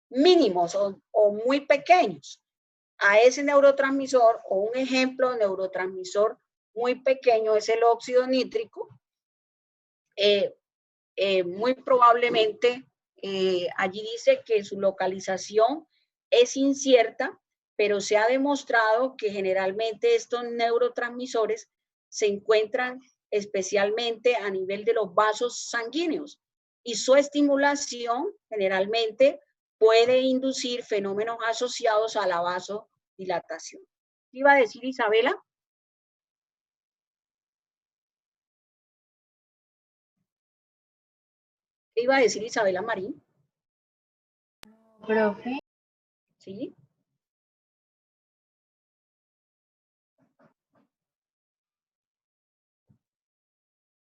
mínimos o muy pequeños. A ese neurotransmisor, o un ejemplo de neurotransmisor muy pequeño, es el óxido nítrico. Muy probablemente allí dice que su localización es incierta, pero se ha demostrado que generalmente estos neurotransmisores se encuentran especialmente a nivel de los vasos sanguíneos, y su estimulación generalmente puede inducir fenómenos asociados a la vasodilatación. ¿Qué iba a decir Isabela? ¿Qué iba a decir Isabela Marín? Profe. ¿Sí?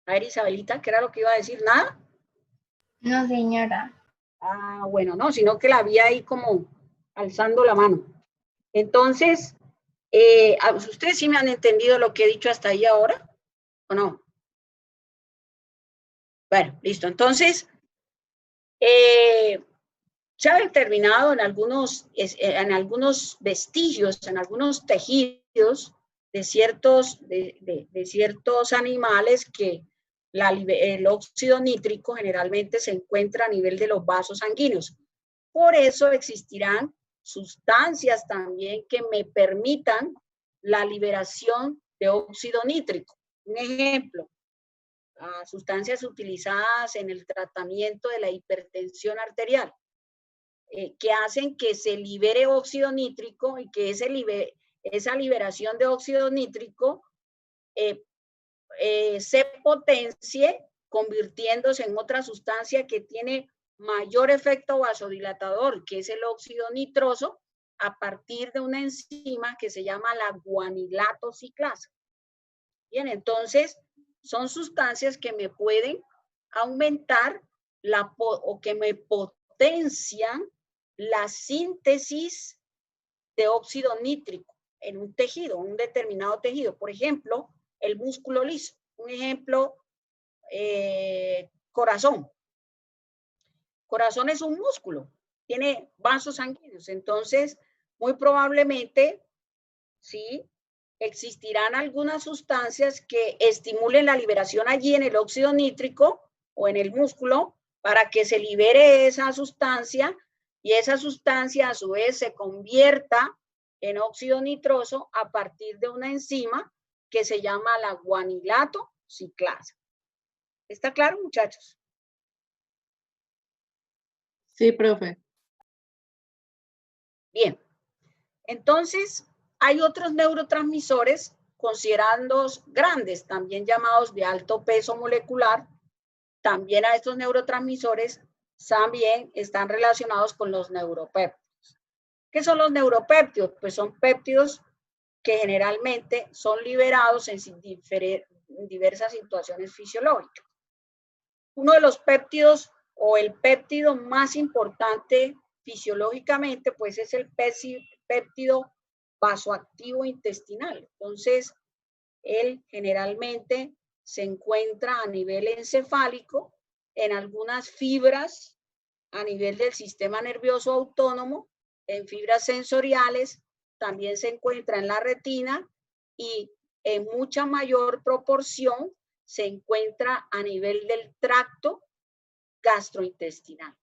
A ver, Isabelita, ¿qué era lo que iba a decir? ¿Nada? No, señora. Ah, bueno, no, sino que la vi ahí como alzando la mano. Entonces, ¿ustedes sí me han entendido lo que he dicho hasta ahí ahora? ¿O no? Bueno, listo. Entonces, se ha determinado en algunos vestigios, en algunos tejidos de ciertos animales que el óxido nítrico generalmente se encuentra a nivel de los vasos sanguíneos. Por eso existirán sustancias también que me permitan la liberación de óxido nítrico. Un ejemplo, sustancias utilizadas en el tratamiento de la hipertensión arterial, que hacen que se libere óxido nítrico, y que esa liberación de óxido nítrico se potencie, convirtiéndose en otra sustancia que tiene mayor efecto vasodilatador, que es el óxido nitroso, a partir de una enzima que se llama la guanilato ciclasa. Bien, entonces son sustancias que me pueden aumentar o que me potencian la síntesis de óxido nítrico en un tejido, un determinado tejido. Por ejemplo, el músculo liso. Un ejemplo, corazón. Corazón es un músculo, tiene vasos sanguíneos. Entonces, muy probablemente, sí, existirán algunas sustancias que estimulen la liberación allí en el óxido nítrico o en el músculo, para que se libere esa sustancia, y esa sustancia a su vez se convierta en óxido nitroso a partir de una enzima que se llama la guanilato ciclasa. ¿Está claro, muchachos? Sí, profe. Bien. Entonces, hay otros neurotransmisores considerados grandes, también llamados de alto peso molecular. También a estos neurotransmisores también están relacionados con los neuropéptidos. ¿Qué son los neuropéptidos? Pues son péptidos que generalmente son liberados en diversas situaciones fisiológicas. Uno de los péptidos, o el péptido más importante fisiológicamente, pues es el péptido vasoactivo intestinal. Entonces, él generalmente se encuentra a nivel encefálico, en algunas fibras a nivel del sistema nervioso autónomo, en fibras sensoriales, también se encuentra en la retina, y en mucha mayor proporción se encuentra a nivel del tracto gastrointestinal.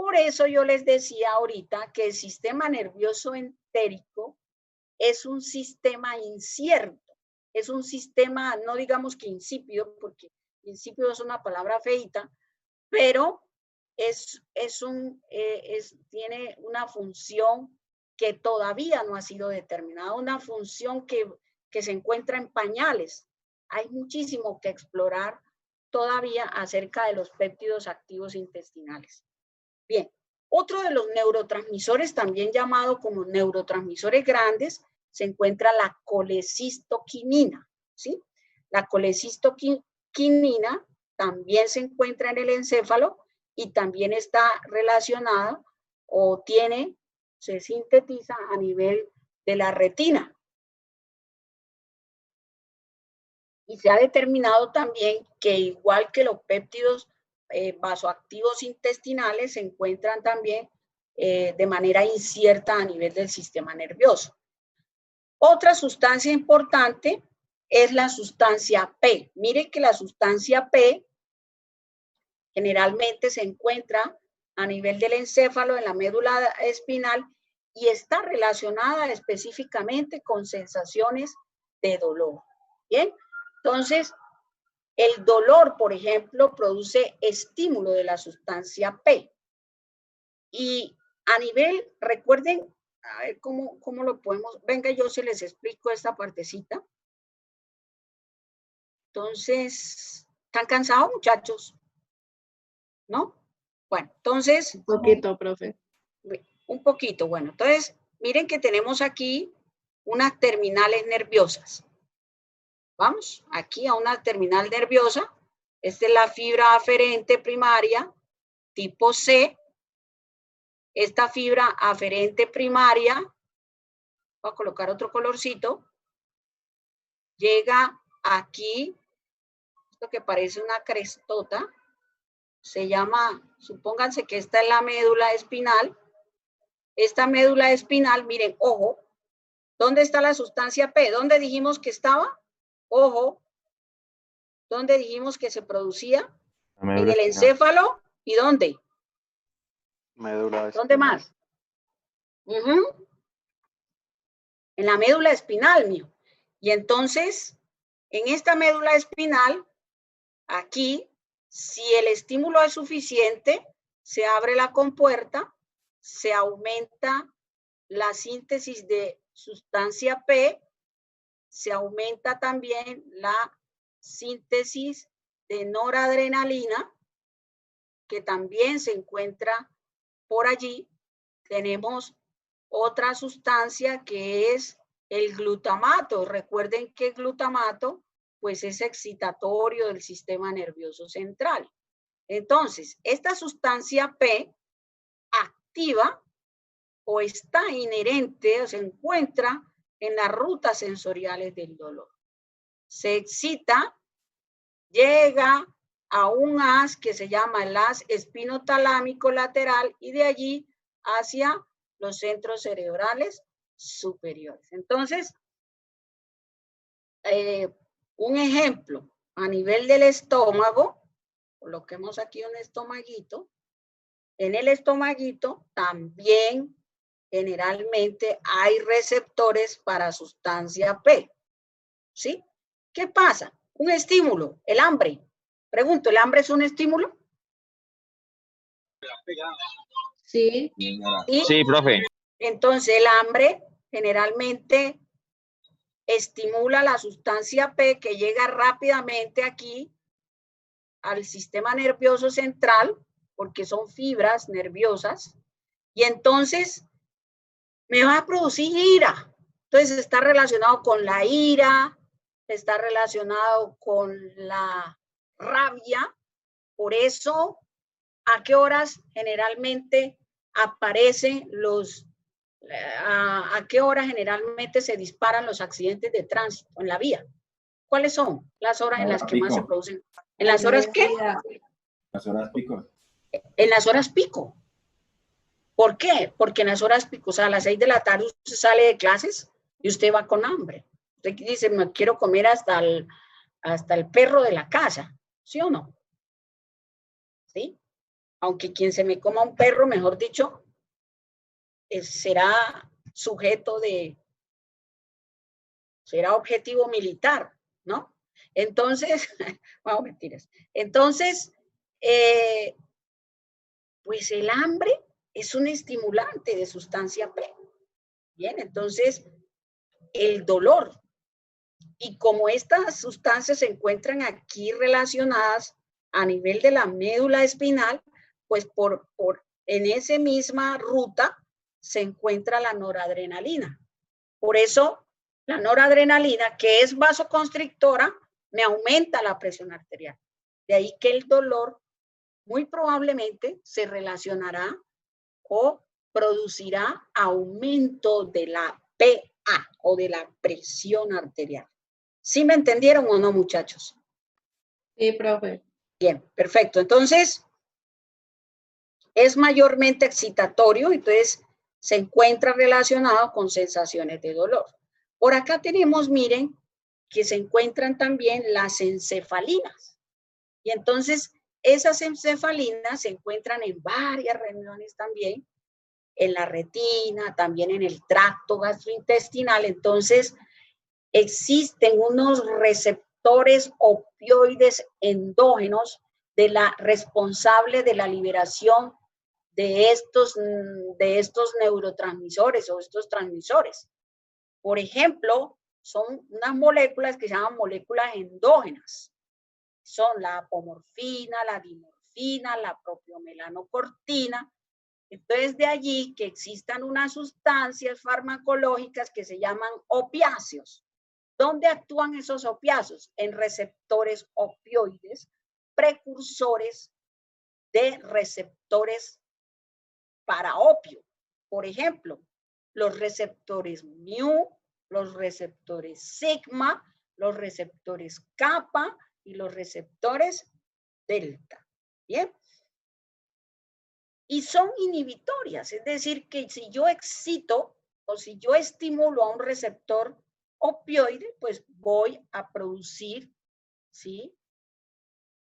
Por eso yo les decía ahorita que el sistema nervioso entérico es un sistema incierto, es un sistema, no digamos que insípido, porque insípido es una palabra feita, pero tiene una función que todavía no ha sido determinada, una función que se encuentra en pañales. Hay muchísimo que explorar todavía acerca de los péptidos activos intestinales. Bien, otro de los neurotransmisores, también llamado como neurotransmisores grandes, se encuentra la colecistoquinina, ¿sí? La colecistoquinina también se encuentra en el encéfalo y también está relacionada o se sintetiza a nivel de la retina. Y se ha determinado también que igual que los péptidos vasoactivos intestinales se encuentran también de manera incierta a nivel del sistema nervioso. Otra sustancia importante es la sustancia P. Miren que la sustancia P generalmente se encuentra a nivel del encéfalo, en la médula espinal, y está relacionada específicamente con sensaciones de dolor. Bien, entonces, el dolor, por ejemplo, produce estímulo de la sustancia P. Y a nivel, recuerden, a ver cómo lo podemos, venga, yo se les explico esta partecita. Entonces, ¿están cansados, muchachos? ¿No? Bueno, entonces. Un poquito, profe. Un poquito, bueno. Entonces, miren que tenemos aquí unas terminales nerviosas. Vamos, aquí a una terminal nerviosa. Esta es la fibra aferente primaria, tipo C. Esta fibra aferente primaria, voy a colocar otro colorcito, llega aquí, esto que parece una crestota, se llama, supónganse que esta es la médula espinal. Esta médula espinal, miren, ojo, ¿dónde está la sustancia P? ¿Dónde dijimos que estaba? Ojo, ¿dónde dijimos que se producía? En el encéfalo. ¿Y dónde? Médula espinal. ¿Dónde más? En la médula espinal, mío. Y entonces, en esta médula espinal, aquí, si el estímulo es suficiente, se abre la compuerta, se aumenta la síntesis de sustancia P, se aumenta también la síntesis de noradrenalina, que también se encuentra por allí. Tenemos otra sustancia que es el glutamato. Recuerden que el glutamato pues es excitatorio del sistema nervioso central. Entonces, esta sustancia P activa o está inherente o se encuentra en las rutas sensoriales del dolor. Se excita, llega a un haz que se llama el haz espinotalámico lateral y de allí hacia los centros cerebrales superiores. Entonces, un ejemplo, a nivel del estómago, coloquemos aquí un estomaguito. En el estomaguito también generalmente hay receptores para sustancia P. ¿Sí? ¿Qué pasa? Un estímulo, el hambre. Pregunto, ¿el hambre es un estímulo? Sí. Sí, profe. Entonces el hambre generalmente estimula la sustancia P que llega rápidamente aquí al sistema nervioso central, porque son fibras nerviosas, y entonces me va a producir ira. Entonces está relacionado con la ira, está relacionado con la rabia. Por eso, ¿a qué horas generalmente aparecen a qué horas generalmente se disparan los accidentes de tránsito en la vía? ¿Cuáles son las horas en las que más se producen? ¿En las horas qué? Las horas pico. En las horas pico. ¿Por qué? Porque en las horas pico, o sea, a las 6 de la tarde usted sale de clases y usted va con hambre. Usted dice, me quiero comer hasta el perro de la casa, ¿sí o no? ¿Sí? aunque quien se me coma un perro, mejor dicho, será sujeto será objetivo militar, ¿no? Entonces, bueno, mentiras. Entonces, pues el hambre es un estimulante de sustancia P. Bien, entonces, el dolor. Y como estas sustancias se encuentran aquí relacionadas a nivel de la médula espinal, pues en esa misma ruta se encuentra la noradrenalina. Por eso, la noradrenalina, que es vasoconstrictora, me aumenta la presión arterial. De ahí que el dolor muy probablemente se relacionará o producirá aumento de la PA o de la presión arterial. ¿Sí me entendieron o no, muchachos? Sí, profe. Bien, perfecto. Entonces, es mayormente excitatorio, entonces se encuentra relacionado con sensaciones de dolor. Por acá tenemos, miren, que se encuentran también las encefalinas. Y entonces, esas encefalinas se encuentran en varias regiones también, en la retina, también en el tracto gastrointestinal. Entonces, existen unos receptores opioides endógenos responsable de la liberación de estos neurotransmisores o estos transmisores. Por ejemplo, son unas moléculas que se llaman moléculas endógenas. Son la apomorfina, la dimorfina, la propiomelanocortina. Entonces, de allí que existan unas sustancias farmacológicas que se llaman opiáceos. ¿Dónde actúan esos opiáceos? En receptores opioides, precursores de receptores para opio. Por ejemplo, los receptores mu, los receptores sigma, los receptores kappa y los receptores delta. ¿Bien? Y son inhibitorias, es decir, que si yo excito o si yo estimulo a un receptor opioide, pues voy a producir, ¿sí?,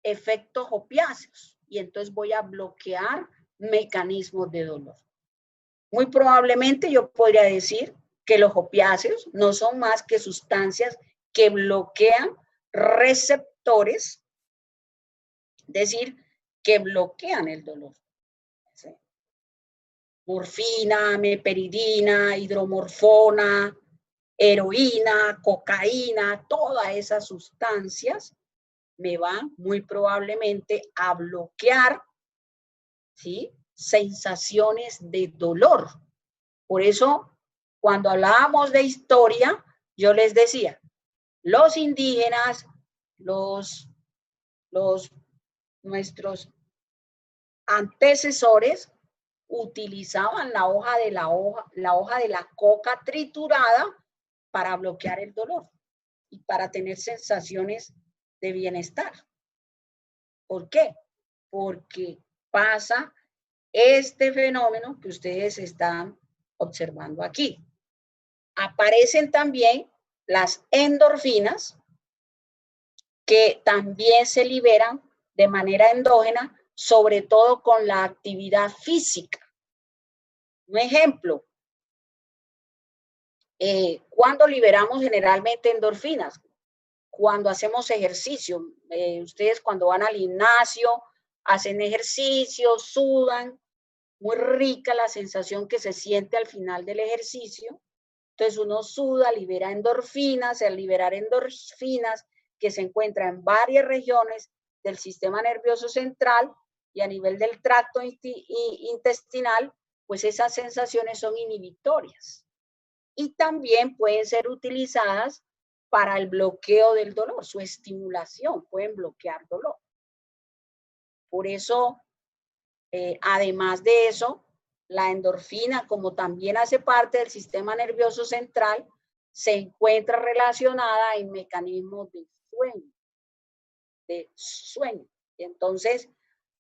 efectos opiáceos y entonces voy a bloquear mecanismos de dolor. Muy probablemente yo podría decir que los opiáceos no son más que sustancias que bloquean receptores, es decir, que bloquean el dolor. ¿Sí? Morfina, meperidina, hidromorfona, heroína, cocaína, todas esas sustancias me van muy probablemente a bloquear, ¿sí?, sensaciones de dolor. Por eso, cuando hablábamos de historia, yo les decía, los indígenas, nuestros antecesores utilizaban la hoja de la coca triturada para bloquear el dolor y para tener sensaciones de bienestar. ¿Por qué? Porque pasa este fenómeno que ustedes están observando aquí. Aparecen también las endorfinas, que también se liberan de manera endógena, sobre todo con la actividad física. Un ejemplo, ¿cuándo liberamos generalmente endorfinas? Cuando hacemos ejercicio. Ustedes cuando van al gimnasio, hacen ejercicio, sudan, muy rica la sensación que se siente al final del ejercicio. Entonces uno suda, libera endorfinas, al liberar endorfinas que se encuentran en varias regiones del sistema nervioso central y a nivel del tracto intestinal, pues esas sensaciones son inhibitorias. Y también pueden ser utilizadas para el bloqueo del dolor, su estimulación, pueden bloquear dolor. Por eso, además de eso, la endorfina, como también hace parte del sistema nervioso central, se encuentra relacionada en mecanismos de sueño. Entonces,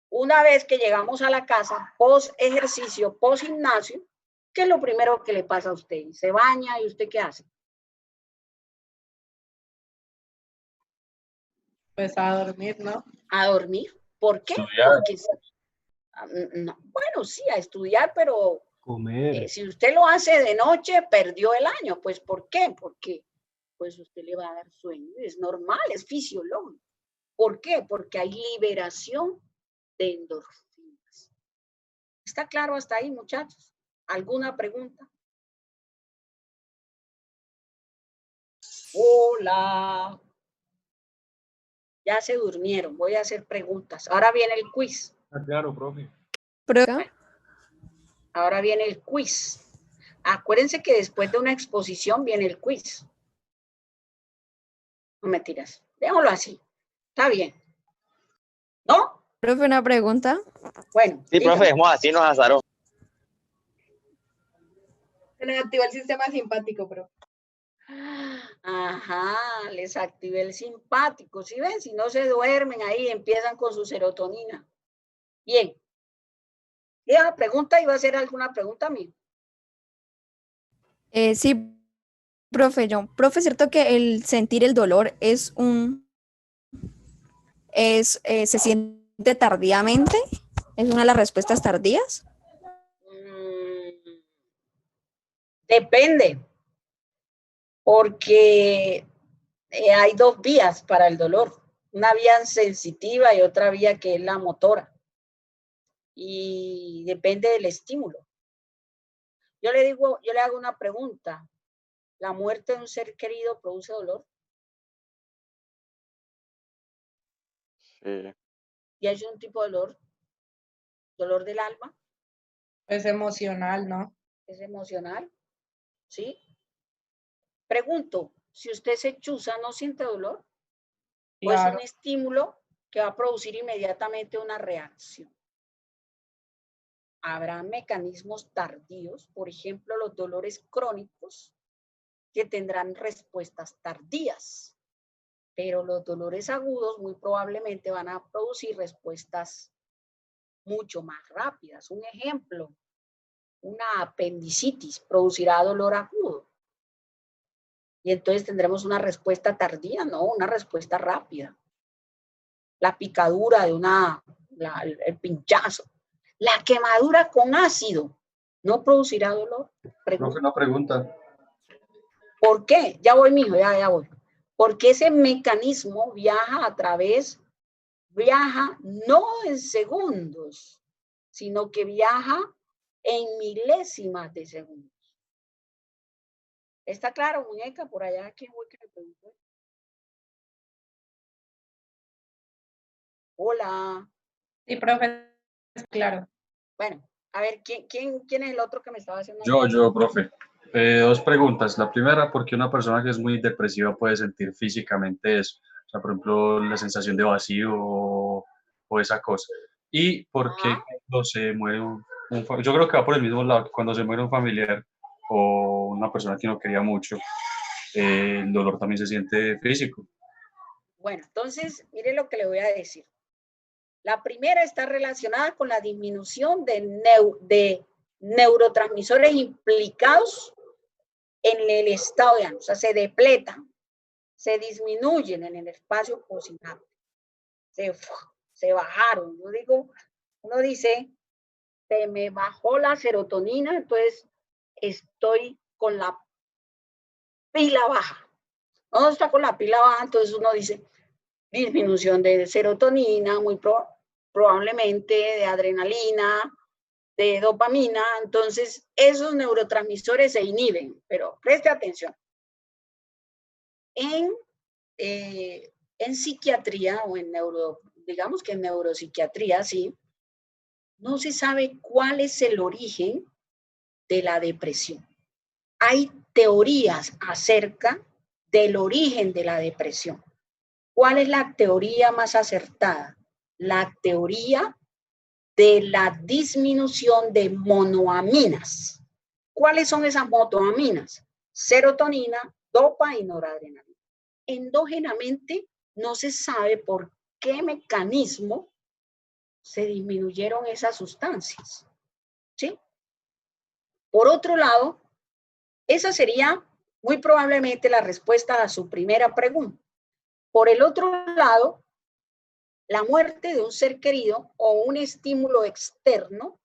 una vez que llegamos a la casa, post ejercicio, post gimnasio, ¿qué es lo primero que le pasa a usted? Se baña y ¿usted qué hace? Pues a dormir, ¿no? A dormir. ¿Por qué? Estudiar. Porque No, bueno, sí, a estudiar, pero Comer. si usted lo hace de noche, perdió el año. Pues, ¿por qué? Porque pues usted le va a dar sueño. Es normal, es fisiológico. ¿Por qué? Porque hay liberación de endorfinas. ¿Está claro hasta ahí, muchachos? ¿Alguna pregunta? Hola. Ya se durmieron. Voy a hacer preguntas. Ahora viene el quiz. Claro, profe. Ahora viene el quiz. Acuérdense que después de una exposición viene el quiz. No mentiras. Déjalo así. Está bien. ¿No? Profe, una pregunta. Bueno. Sí, profe, así nos azaró. Se nos activó el sistema simpático, profe. Ajá, les activé el simpático. ¿Sí ven? Si no se duermen ahí, empiezan con su serotonina. Bien. ¿Esa pregunta iba a hacer alguna pregunta a mí? Sí, profe, Profe, ¿cierto que el sentir el dolor se siente tardíamente? ¿Es una de las respuestas tardías? Depende. Porque hay dos vías para el dolor. Una vía sensitiva y otra vía que es la motora. Y depende del estímulo. Yo le hago una pregunta. ¿La muerte de un ser querido produce dolor? Sí. ¿Y hay un tipo de dolor? ¿Dolor del alma? Es emocional, ¿no? ¿Es emocional? ¿Sí? Pregunto, si usted se chuza, ¿no siente dolor? Claro. ¿O es un estímulo que va a producir inmediatamente una reacción? Habrá mecanismos tardíos, por ejemplo, los dolores crónicos, que tendrán respuestas tardías, pero los dolores agudos muy probablemente van a producir respuestas mucho más rápidas. Un ejemplo, una apendicitis producirá dolor agudo. Y entonces tendremos una respuesta tardía, no, una respuesta rápida. La picadura de el pinchazo. La quemadura con ácido no producirá dolor. Profe, una pregunta. ¿Por qué? Ya voy, mijo, ya voy. Porque ese mecanismo viaja no en segundos, sino que viaja en milésimas de segundos. ¿Está claro, muñeca? Por allá, ¿quién fue que me preguntó? Hola. Sí, profe, claro. Bueno, a ver, ¿quién es el otro que me estaba haciendo? Yo, profe. Dos preguntas. La primera, ¿por qué una persona que es muy depresiva puede sentir físicamente eso? O sea, por ejemplo, la sensación de vacío o esa cosa. ¿Y por qué cuando se muere yo creo que va por el mismo lado, cuando se muere un familiar o una persona que no quería mucho, el dolor también se siente físico? Bueno, entonces, mire lo que le voy a decir. La primera está relacionada con la disminución de neurotransmisores implicados en el estado de ánimo. O sea, se depletan, se disminuyen en el espacio postsináptico. Se bajaron. Uno dice, se me bajó la serotonina, entonces estoy con la pila baja. Uno está con la pila baja, entonces uno dice, disminución de serotonina, muy probablemente de adrenalina, de dopamina, entonces esos neurotransmisores se inhiben, pero preste atención. En psiquiatría o digamos que en neuropsiquiatría, sí, no se sabe cuál es el origen de la depresión. Hay teorías acerca del origen de la depresión. ¿Cuál es la teoría más acertada? La teoría de la disminución de monoaminas. ¿Cuáles son esas monoaminas? Serotonina, dopa y noradrenalina. Endógenamente no se sabe por qué mecanismo se disminuyeron esas sustancias. ¿Sí? Por otro lado, esa sería muy probablemente la respuesta a su primera pregunta. Por el otro lado, La muerte de un ser querido o un estímulo externo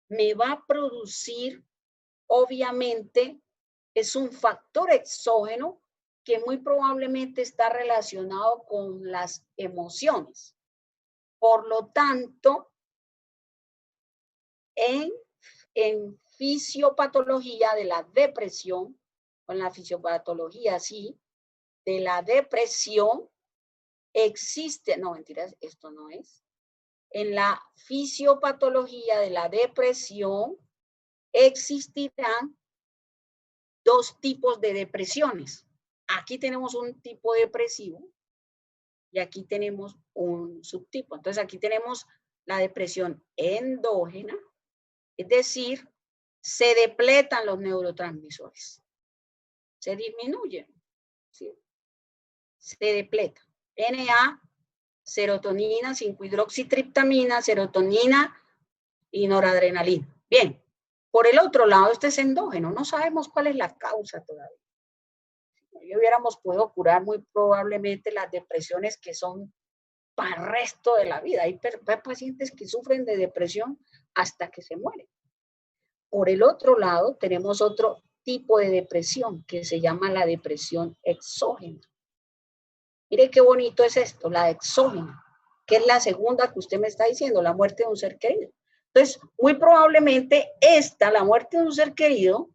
me va a producir, obviamente, es un factor exógeno que muy probablemente está relacionado con las emociones. Por lo tanto, en fisiopatología de la depresión, con la fisiopatología, sí, de la depresión, existe, no, mentiras, esto no es. En la fisiopatología de la depresión existirán dos tipos de depresiones. Aquí tenemos un tipo depresivo y aquí tenemos un subtipo. Entonces aquí tenemos la depresión endógena, es decir, se depletan los neurotransmisores, se disminuyen, ¿sí? Se depletan. NA, serotonina, 5-hidroxitriptamina, serotonina y noradrenalina. Bien, por el otro lado, este es endógeno, no sabemos cuál es la causa todavía. Si hubiéramos podido curar muy probablemente las depresiones que son para el resto de la vida. Hay pacientes que sufren de depresión hasta que se mueren. Por el otro lado, tenemos otro tipo de depresión que se llama la depresión exógena. Mire qué bonito es esto, la exógena, que es la segunda que usted me está diciendo, la muerte de un ser querido. Entonces, muy probablemente la muerte de un ser querido,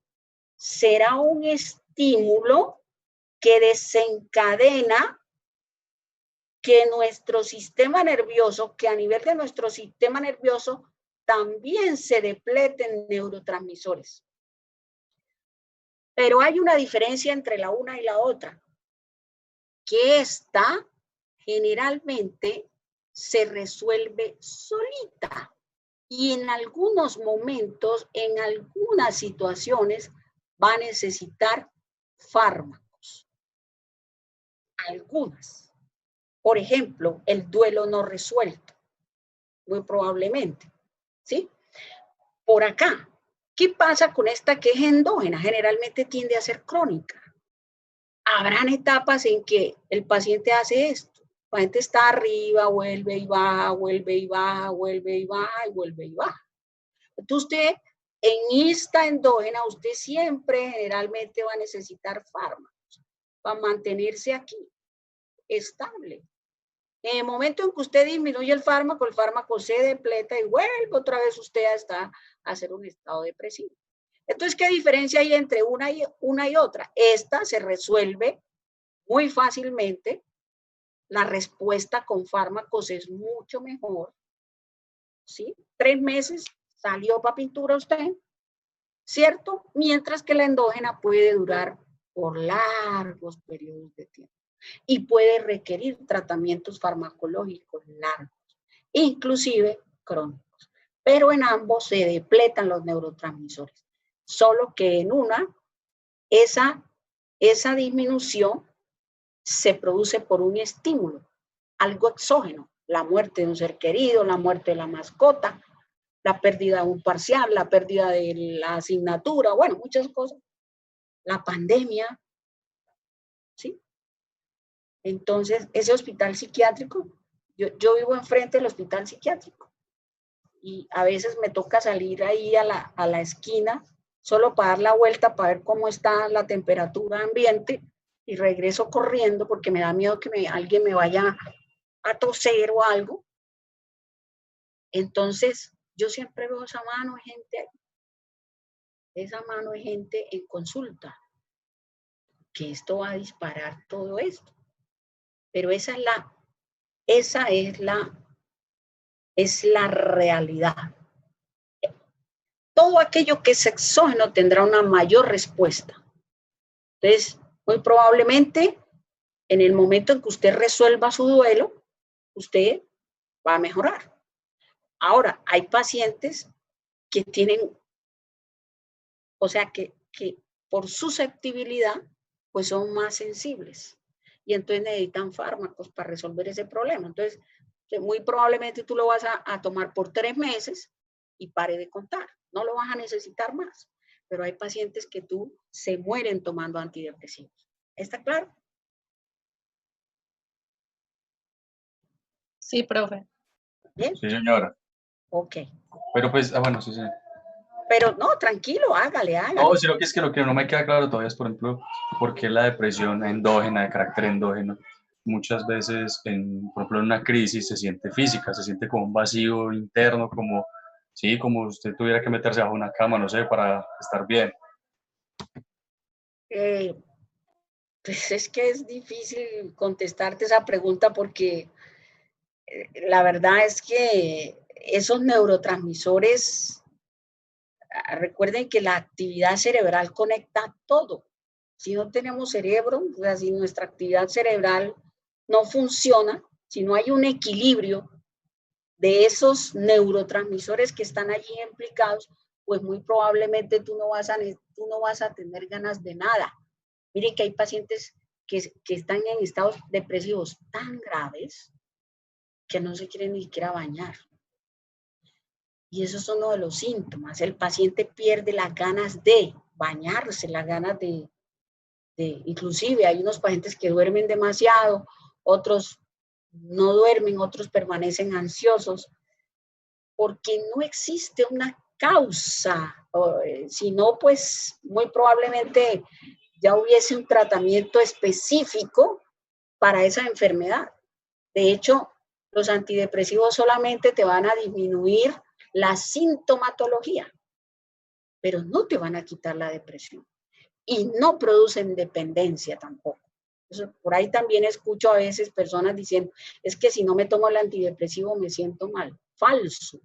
será un estímulo que desencadena que nuestro sistema nervioso, que a nivel de nuestro sistema nervioso también se depleten neurotransmisores. Pero hay una diferencia entre la una y la otra, que esta generalmente se resuelve solita y en algunos momentos, en algunas situaciones, va a necesitar fármacos. Algunas. Por ejemplo, el duelo no resuelto, muy probablemente, ¿sí? Por acá, ¿qué pasa con esta que es endógena? Generalmente tiende a ser crónica. Habrán etapas en que el paciente hace esto. El paciente está arriba, vuelve y baja, vuelve y baja, vuelve y baja, y vuelve y baja. Entonces usted, en esta endógena, usted siempre generalmente va a necesitar fármacos para mantenerse aquí, estable. En el momento en que usted disminuye el fármaco se depleta y vuelve otra vez usted a hacer un estado depresivo. Entonces, ¿qué diferencia hay entre una y otra? Esta se resuelve muy fácilmente. La respuesta con fármacos es mucho mejor. ¿Sí? 3 meses salió para pintura usted, ¿cierto? Mientras que la endógena puede durar por largos periodos de tiempo y puede requerir tratamientos farmacológicos largos, inclusive crónicos. Pero en ambos se depletan los neurotransmisores. Solo que en una, esa disminución se produce por un estímulo, algo exógeno, la muerte de un ser querido, la muerte de la mascota, la pérdida de un parcial, la pérdida de la asignatura, bueno, muchas cosas. La pandemia, ¿sí? Entonces, ese hospital psiquiátrico, yo vivo enfrente del hospital psiquiátrico y a veces me toca salir ahí a la esquina solo para dar la vuelta, para ver cómo está la temperatura ambiente y regreso corriendo porque me da miedo que alguien me vaya a toser o algo. Entonces, yo siempre veo esa mano de gente ahí. Esa mano de gente en consulta, que esto va a disparar todo esto. Pero esa es la realidad. Todo aquello que es exógeno tendrá una mayor respuesta. Entonces, muy probablemente, en el momento en que usted resuelva su duelo, usted va a mejorar. Ahora, hay pacientes que tienen, o sea, que por susceptibilidad, pues son más sensibles. Y entonces necesitan fármacos para resolver ese problema. Entonces, muy probablemente tú lo vas a tomar por 3 meses y pare de contar. No lo vas a necesitar más. Pero hay pacientes que se mueren tomando antidepresivos. ¿Está claro? Sí, profe. ¿Bien? Sí, señora. Ok. Pero pues, bueno, sí, sí. Pero no, tranquilo, hágale. No, sino que es que lo que no me queda claro todavía es, por ejemplo, por qué la depresión endógena, de carácter endógeno, muchas veces, por ejemplo, en una crisis se siente física, se siente como un vacío interno, como, sí, como usted tuviera que meterse bajo una cama, no sé, para estar bien. Pues es que es difícil contestarte esa pregunta porque la verdad es que esos neurotransmisores, recuerden que la actividad cerebral conecta todo. Si no tenemos cerebro, o sea, si nuestra actividad cerebral no funciona, si no hay un equilibrio de esos neurotransmisores que están allí implicados, pues muy probablemente tú no vas a tener ganas de nada. Mire que hay pacientes que están en estados depresivos tan graves que no se quieren ni siquiera bañar. Y eso es uno de los síntomas. El paciente pierde las ganas de bañarse, las ganas inclusive hay unos pacientes que duermen demasiado, otros no duermen, otros permanecen ansiosos, porque no existe una causa, sino pues muy probablemente ya hubiese un tratamiento específico para esa enfermedad. De hecho, los antidepresivos solamente te van a disminuir la sintomatología, pero no te van a quitar la depresión y no producen dependencia tampoco. Eso, por ahí también escucho a veces personas diciendo, es que si no me tomo el antidepresivo me siento mal. Falso.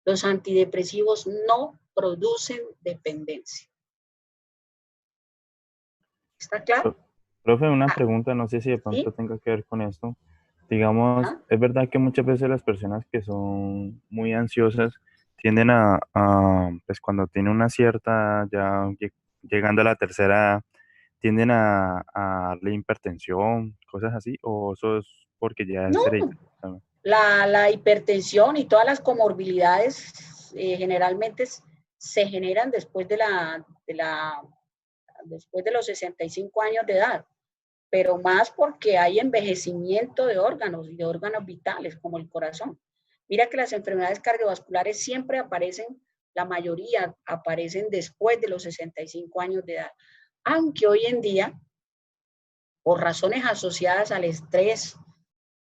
Los antidepresivos no producen dependencia. ¿Está claro? Profe, una pregunta, no sé si de pronto ¿Sí? tenga que ver con esto. Digamos, ¿Ah? es verdad que muchas veces las personas que son muy ansiosas tienden pues cuando tienen una cierta, ya llegando a la tercera, tienden a darle hipertensión, cosas así, o eso es porque ya es No, hereditario. la hipertensión y todas las comorbilidades generalmente se generan después después de los 65 años de edad, pero más porque hay envejecimiento de órganos y de órganos vitales como el corazón. Mira que las enfermedades cardiovasculares siempre aparecen, la mayoría aparecen después de los 65 años de edad, aunque hoy en día, por razones asociadas al estrés,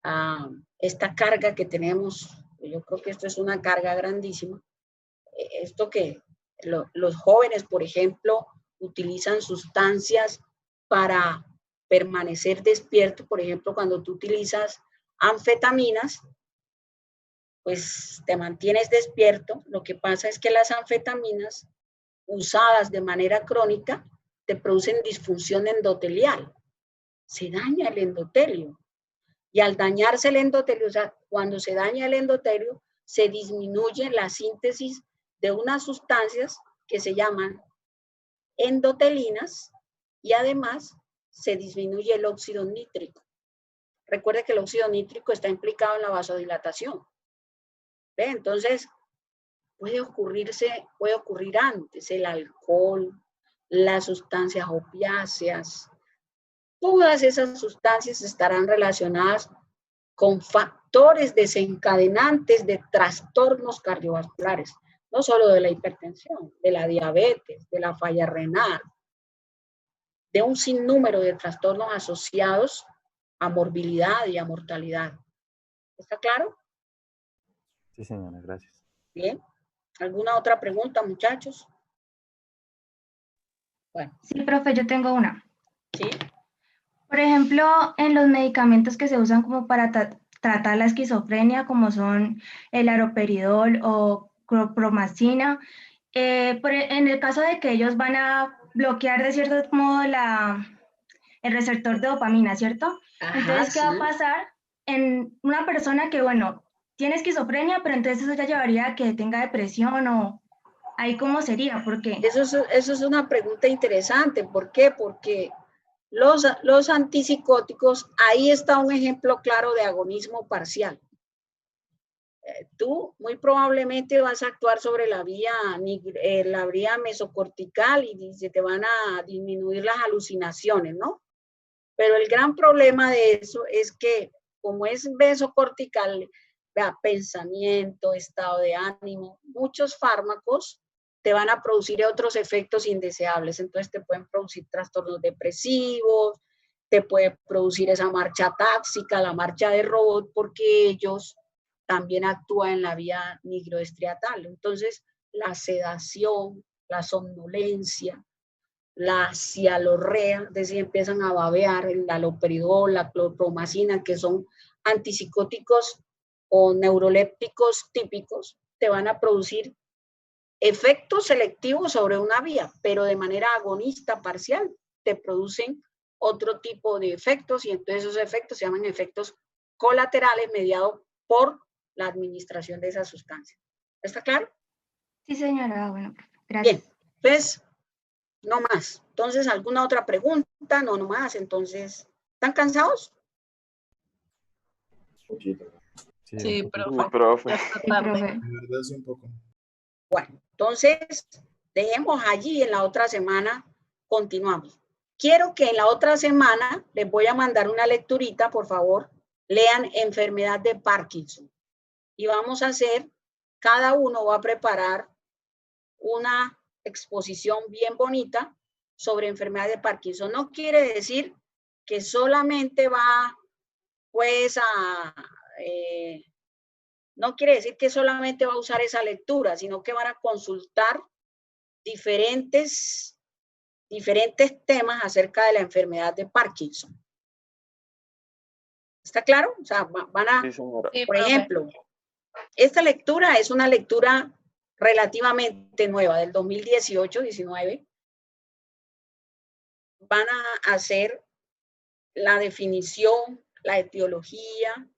a esta carga que tenemos, yo creo que esto es una carga grandísima, esto que los jóvenes, por ejemplo, utilizan sustancias para permanecer despierto, por ejemplo, cuando tú utilizas anfetaminas, pues te mantienes despierto. Lo que pasa es que las anfetaminas usadas de manera crónica te producen disfunción endotelial. Se daña el endotelio. Y al dañarse el endotelio, o sea, cuando se daña el endotelio, se disminuye la síntesis de unas sustancias que se llaman endotelinas y además se disminuye el óxido nítrico. Recuerde que el óxido nítrico está implicado en la vasodilatación. ¿Ve? Entonces, puede ocurrir antes el alcohol, las sustancias opiáceas. Todas esas sustancias estarán relacionadas con factores desencadenantes de trastornos cardiovasculares, no solo de la hipertensión, de la diabetes, de la falla renal, de un sinnúmero de trastornos asociados a morbilidad y a mortalidad. ¿Está claro? Sí, señora, gracias. Bien. ¿Alguna otra pregunta, muchachos? Bueno. Sí, profe, yo tengo una. Sí. Por ejemplo, en los medicamentos que se usan como para tratar la esquizofrenia, como son el aroperidol o clorpromazina, en el caso de que ellos van a bloquear de cierto modo el receptor de dopamina, ¿cierto? Ajá, entonces, ¿qué sí. va a pasar en una persona que, bueno, tiene esquizofrenia, pero entonces eso ya llevaría a que tenga depresión o ahí cómo sería? ¿Por qué? Eso es una pregunta interesante. ¿Por qué? Porque los antipsicóticos, ahí está un ejemplo claro de agonismo parcial. Tú muy probablemente vas a actuar sobre la vía mesocortical y se te van a disminuir las alucinaciones, ¿no? Pero el gran problema de eso es que como es mesocortical, vea, pensamiento, estado de ánimo, muchos fármacos te van a producir otros efectos indeseables. Entonces te pueden producir trastornos depresivos, te puede producir esa marcha táxica, la marcha de robot, porque ellos también actúan en la vía nigroestriatal. Entonces, la sedación, la somnolencia, la cialorrea, es decir, empiezan a babear, el haloperidol, la clorpromacina, que son antipsicóticos o neurolépticos típicos, te van a producir efectos selectivos sobre una vía, pero de manera agonista parcial, te producen otro tipo de efectos, y entonces esos efectos se llaman efectos colaterales mediados por la administración de esa sustancia. ¿Está claro? Sí, señora. Bueno, gracias. Bien, pues no más. Entonces, ¿alguna otra pregunta? No, no más. Entonces, ¿están cansados? Sí, profe. Profe. Ya está Sí, tarde. profe. La verdad sí, un poco. Bueno, entonces, dejemos allí, en la otra semana continuamos. Quiero que en la otra semana les voy a mandar una lecturita, por favor, lean enfermedad de Parkinson. Y vamos a hacer, cada uno va a preparar una exposición bien bonita sobre enfermedad de Parkinson. No quiere decir que solamente va, pues, no quiere decir que solamente va a usar esa lectura, sino que van a consultar diferentes temas acerca de la enfermedad de Parkinson. ¿Está claro? O sea, van a, Sí, señora. Sí, por profe. ejemplo, esta lectura es una lectura relativamente nueva, del 2018-19. Van a hacer la definición, la etiología,